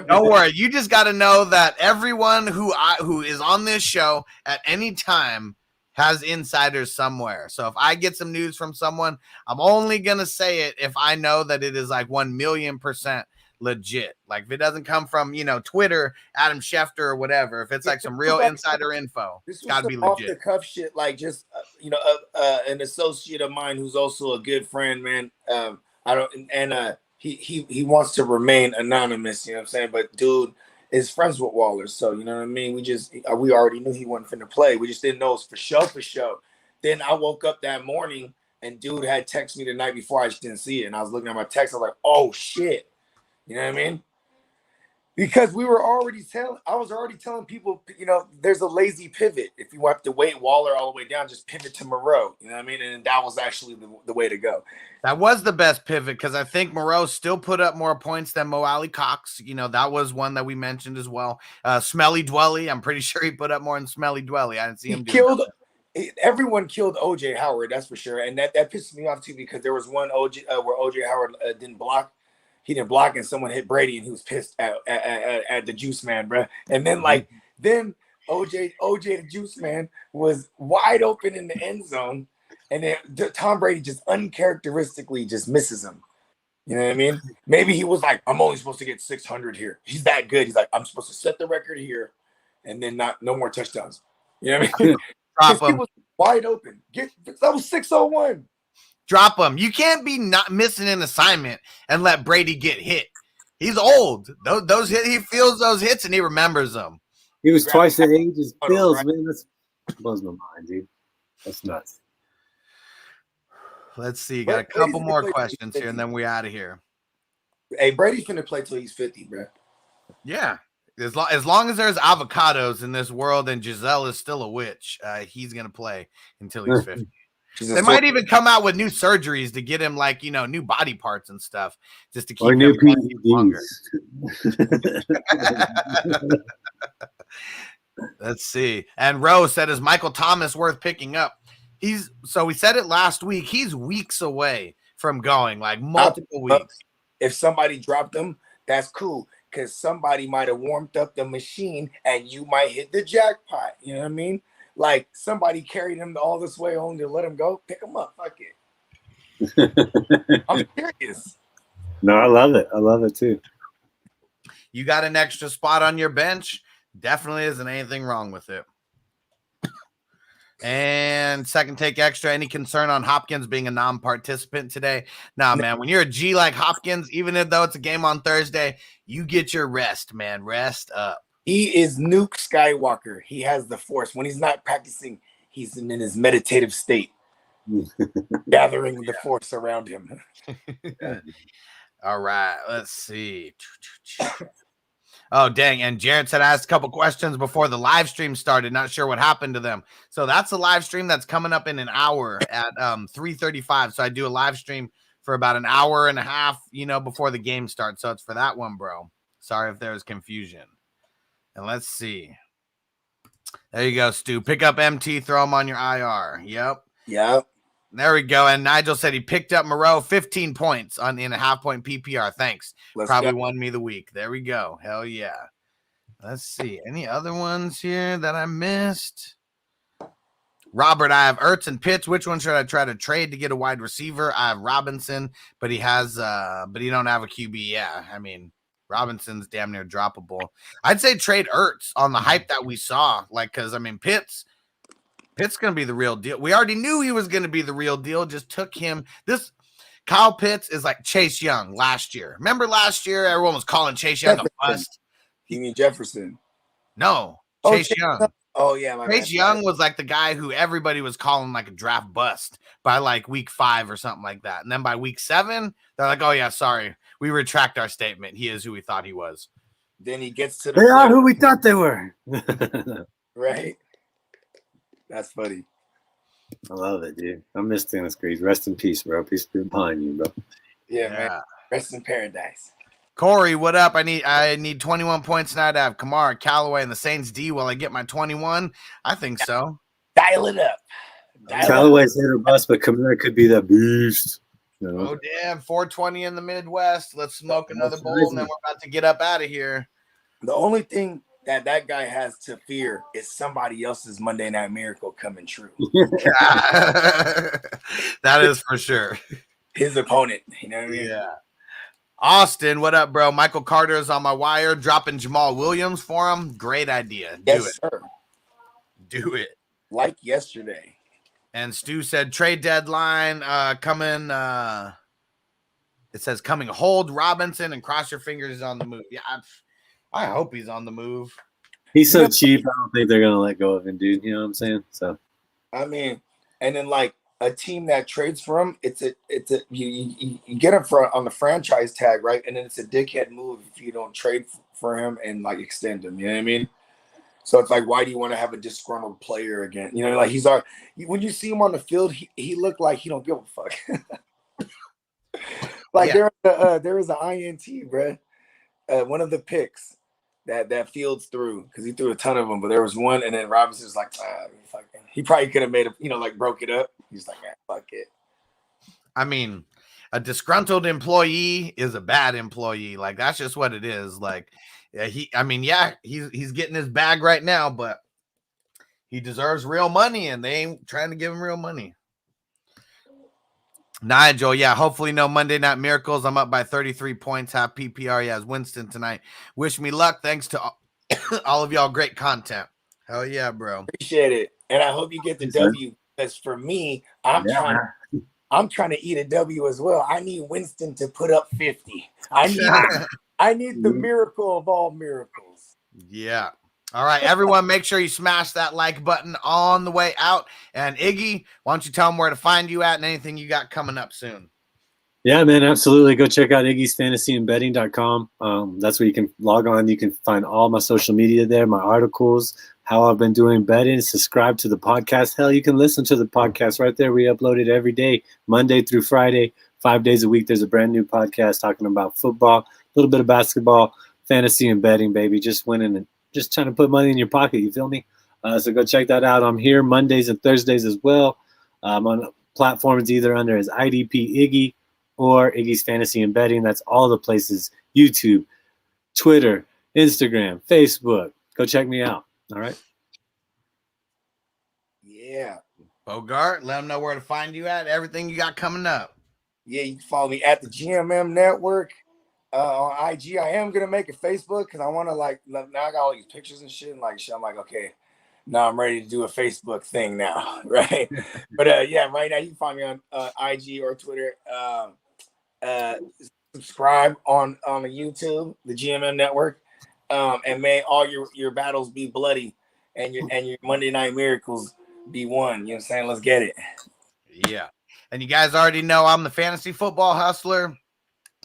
Don't worry. You just got to know that everyone who is on this show at any time has insiders somewhere. So if I get some news from someone, I'm only going to say it if I know that it is like 1,000,000% legit. Like if it doesn't come from, Twitter, Adam Schefter or whatever, if it's like some real insider info, it's got to be legit. Off the cuff shit, like just, an associate of mine who's also a good friend, man. He wants to remain anonymous, you know what I'm saying? But dude is friends with Waller, so you know what I mean. We already knew he wasn't finna play. We just didn't know it was for show. Then I woke up that morning and dude had texted me the night before. I just didn't see it, and I was looking at my text. I was like, "Oh shit," you know what I mean? Because I was already telling people, there's a lazy pivot. If you have to wait Waller all the way down, just pivot to Moreau. You know what I mean? And that was actually the way to go. That was the best pivot because I think Moreau still put up more points than Mo Alley Cox. That was one that we mentioned as well. Smelly Dwelly, I'm pretty sure he put up more than Smelly Dwelly. I didn't see him everyone killed OJ Howard, that's for sure. And that pissed me off too because there was one where OJ Howard didn't block. He didn't block and someone hit Brady and he was pissed at the Juice Man, bro. And then OJ the Juice Man was wide open in the end zone, and then Tom Brady just uncharacteristically just misses him. You know what I mean? Maybe he was like, I'm only supposed to get 600 here. He's that good. He's like, I'm supposed to set the record here, and then no more touchdowns. You know what I mean? He was wide open. That was 601. Drop him. You can't be not missing an assignment and let Brady get hit. He's old. Those hit, he feels those hits and he remembers them. He was twice the age as Bills, man. That's blows my mind, dude. That's nuts. Let's see. Got a couple more questions here, and then we out of here. Hey, Brady's finna play till he's 50, bro. Yeah. As long as there's avocados in this world and Giselle is still a witch, he's going to play until he's 50. They might even come out with new surgeries to get him, like, you know, new body parts and stuff, just to keep him longer. Let's see. And Rose said, is Michael Thomas worth picking up? So we said it last week. He's weeks away from going, like multiple weeks. If somebody dropped him, that's cool, because somebody might have warmed up the machine and you might hit the jackpot. You know what I mean? Like somebody carried him all this way home to let him go. Pick him up. Fuck it. I'm serious. No, I love it. I love it too. You got an extra spot on your bench. Definitely isn't anything wrong with it. And second take extra, any concern on Hopkins being a non-participant today? Nah, man, when you're a G like Hopkins, even though it's a game on Thursday, you get your rest, man. Rest up. He is Nuke Skywalker. He has the Force. When he's not practicing, he's in his meditative state, gathering the Force around him. All right, let's see. Oh, dang. And Jared said I asked a couple questions before the live stream started. Not sure what happened to them. So that's a live stream that's coming up in an hour at 3:35. So I do a live stream for about an hour and a half, you know, before the game starts. So it's for that one, bro. Sorry if there was confusion. And let's see. There you go, Stu. Pick up MT, throw him on your IR. Yep. There we go. And Nigel said he picked up Moreau 15 points in a half-point PPR. Thanks. Probably won me the week. There we go. Hell yeah. Let's see. Any other ones here that I missed? Robert, I have Ertz and Pitts. Which one should I try to trade to get a wide receiver? I have Robinson, but he has but he don't have a QB. Yeah, I mean, Robinson's damn near droppable. I'd say trade Ertz on the hype that we saw. Like, because I mean, Pitt's going to be the real deal. We already knew he was going to be the real deal. Just took him. Kyle Pitts is like Chase Young last year. Remember last year, everyone was calling Chase Young a bust. You mean Jefferson? No, Chase Young. Oh, yeah. Chase Young was like the guy who everybody was calling like a draft bust by like week 5 or something like that. And then by week 7, they're like, oh, yeah, sorry. We retract our statement. He is who we thought he was. Then he gets to the. They are who we thought they were. Right. That's funny. I love it, dude. I miss Dennis Greaves. Rest in peace, bro. Peace be upon you, bro. Yeah, man. Rest in paradise. Corey, what up? I need 21 points tonight. I have Kamara, Callaway, and the Saints D. Will I get my 21? I think so. Dial it up. Callaway's hit or bust, but Kamara could be that beast. You know? Oh, damn. 420 in the Midwest. Let's smoke another bowl, and then we're about to get up out of here. The only thing that guy has to fear is somebody else's Monday Night Miracle coming true. That is for sure. His opponent, you know what I mean? Yeah. Austin, what up, bro? Michael Carter is on my wire. Dropping Jamal Williams for him. Great idea. Sir. Do it. Like yesterday. And Stu said trade deadline coming. It says coming. Hold Robinson and cross your fingers he's on the move. Yeah, I hope he's on the move. He's so cheap. I don't think they're gonna let go of him, dude. You know what I'm saying? So, I mean, and then like a team that trades for him, you get him on the franchise tag, right? And then it's a dickhead move if you don't trade for him and like extend him. You know what I mean? So it's like, why do you want to have a disgruntled player again? You know, like when you see him on the field, he looked like he don't give a fuck. Like there was an INT, bro. One of the picks that Fields threw, because he threw a ton of them, but there was one, and then Robinson's like, fuck it. He probably could have made it, like broke it up. He's like, fuck it. I mean, a disgruntled employee is a bad employee. Like, that's just what it is. Like, he's getting his bag right now, but he deserves real money, and they ain't trying to give him real money. Nigel, yeah, hopefully no Monday Night Miracles. I'm up by 33 points, half PPR. Yeah, it's Winston tonight. Wish me luck. Thanks to all of y'all. Great content. Hell yeah, bro. Appreciate it. And I hope you get the W, because for me, I'm trying to eat a W as well. I need Winston to put up 50. I I need the miracle of all miracles. Yeah. All right, everyone, make sure you smash that like button on the way out. And Iggy, why don't you tell them where to find you at and anything you got coming up soon? Yeah, man, absolutely. Go check out Iggy'sFantasyandBetting.com. That's where you can log on. You can find all my social media there, my articles, how I've been doing betting. Subscribe to the podcast. Hell, you can listen to the podcast right there. We upload it every day, Monday through Friday, 5 days a week. There's a brand new podcast talking about football, a little bit of basketball, fantasy and betting, baby. Just winning and just trying to put money in your pocket. You feel me? So go check that out. I'm here Mondays and Thursdays as well. On platforms either under as IDP Iggy or Iggy's Fantasy and Betting. That's all the places: YouTube, Twitter, Instagram, Facebook. Go check me out. All right. Yeah. Bogard, let them know where to find you at, everything you got coming up. Yeah, you can follow me at the GMM Network on IG. I am gonna make a Facebook because I want to now I got all these pictures and shit and I'm like, okay, now I'm ready to do a Facebook thing now, right? But yeah, right now you can find me on IG or Twitter. Subscribe on the YouTube, the GMM Network, and may all your battles be bloody and your Monday Night Miracles be won. You know what I'm saying? Let's get it. Yeah. And you guys already know I'm the Fantasy Football Hustler.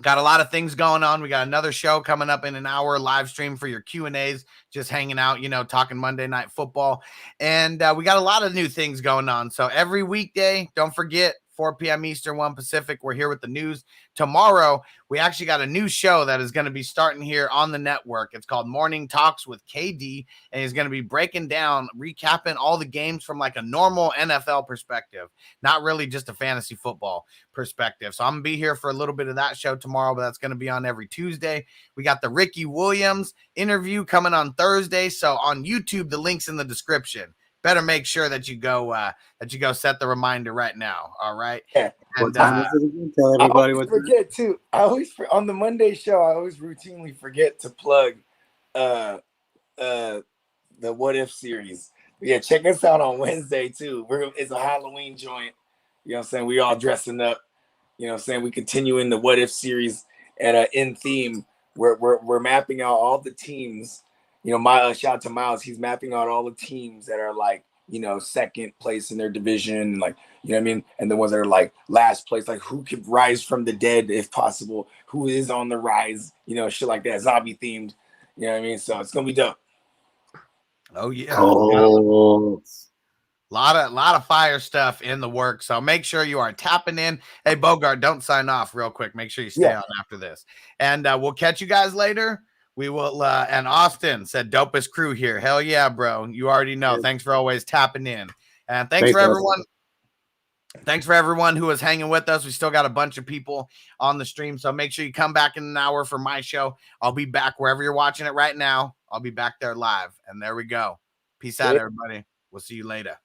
Got a lot of things going on. We got another show coming up in an hour, live stream for your Q&As, just hanging out, talking Monday Night Football. And we got a lot of new things going on. So every weekday, don't forget, 4 p.m. Eastern, 1 Pacific, we're here with the news. Tomorrow, we actually got a new show that is going to be starting here on the network. It's called Morning Talks with KD, and he's going to be breaking down, recapping all the games from like a normal NFL perspective, not really just a fantasy football perspective. So I'm going to be here for a little bit of that show tomorrow, but that's going to be on every Tuesday. We got the Ricky Williams interview coming on Thursday. So on YouTube, the link's in the description. Better make sure that you go set the reminder right now. All right. Yeah. And tell everybody what forget too. On the Monday show, I always routinely forget to plug the What If series. Yeah, check us out on Wednesday too. It's a Halloween joint. You know what I'm saying? We all dressing up. You know what I'm saying? We continue in the What If series and in theme. We're mapping out all the teams. My shout out to Miles. He's mapping out all the teams that are like, second place in their division, like, you know what I mean? And the ones that are like last place, like who could rise from the dead if possible, who is on the rise, shit like that, zombie themed. You know what I mean? So it's gonna be dope. Oh yeah. Oh. Lot of fire stuff in the works. So make sure you are tapping in. Hey, Bogard, don't sign off real quick. Make sure you stay on after this. And we'll catch you guys later. We will, and Austin said, dopest crew here. Hell yeah, bro. You already know. Thanks for always tapping in. And thanks for everyone. Thanks for everyone who was hanging with us. We still got a bunch of people on the stream. So make sure you come back in an hour for my show. I'll be back wherever you're watching it right now. I'll be back there live. And there we go. Peace out, everybody. We'll see you later.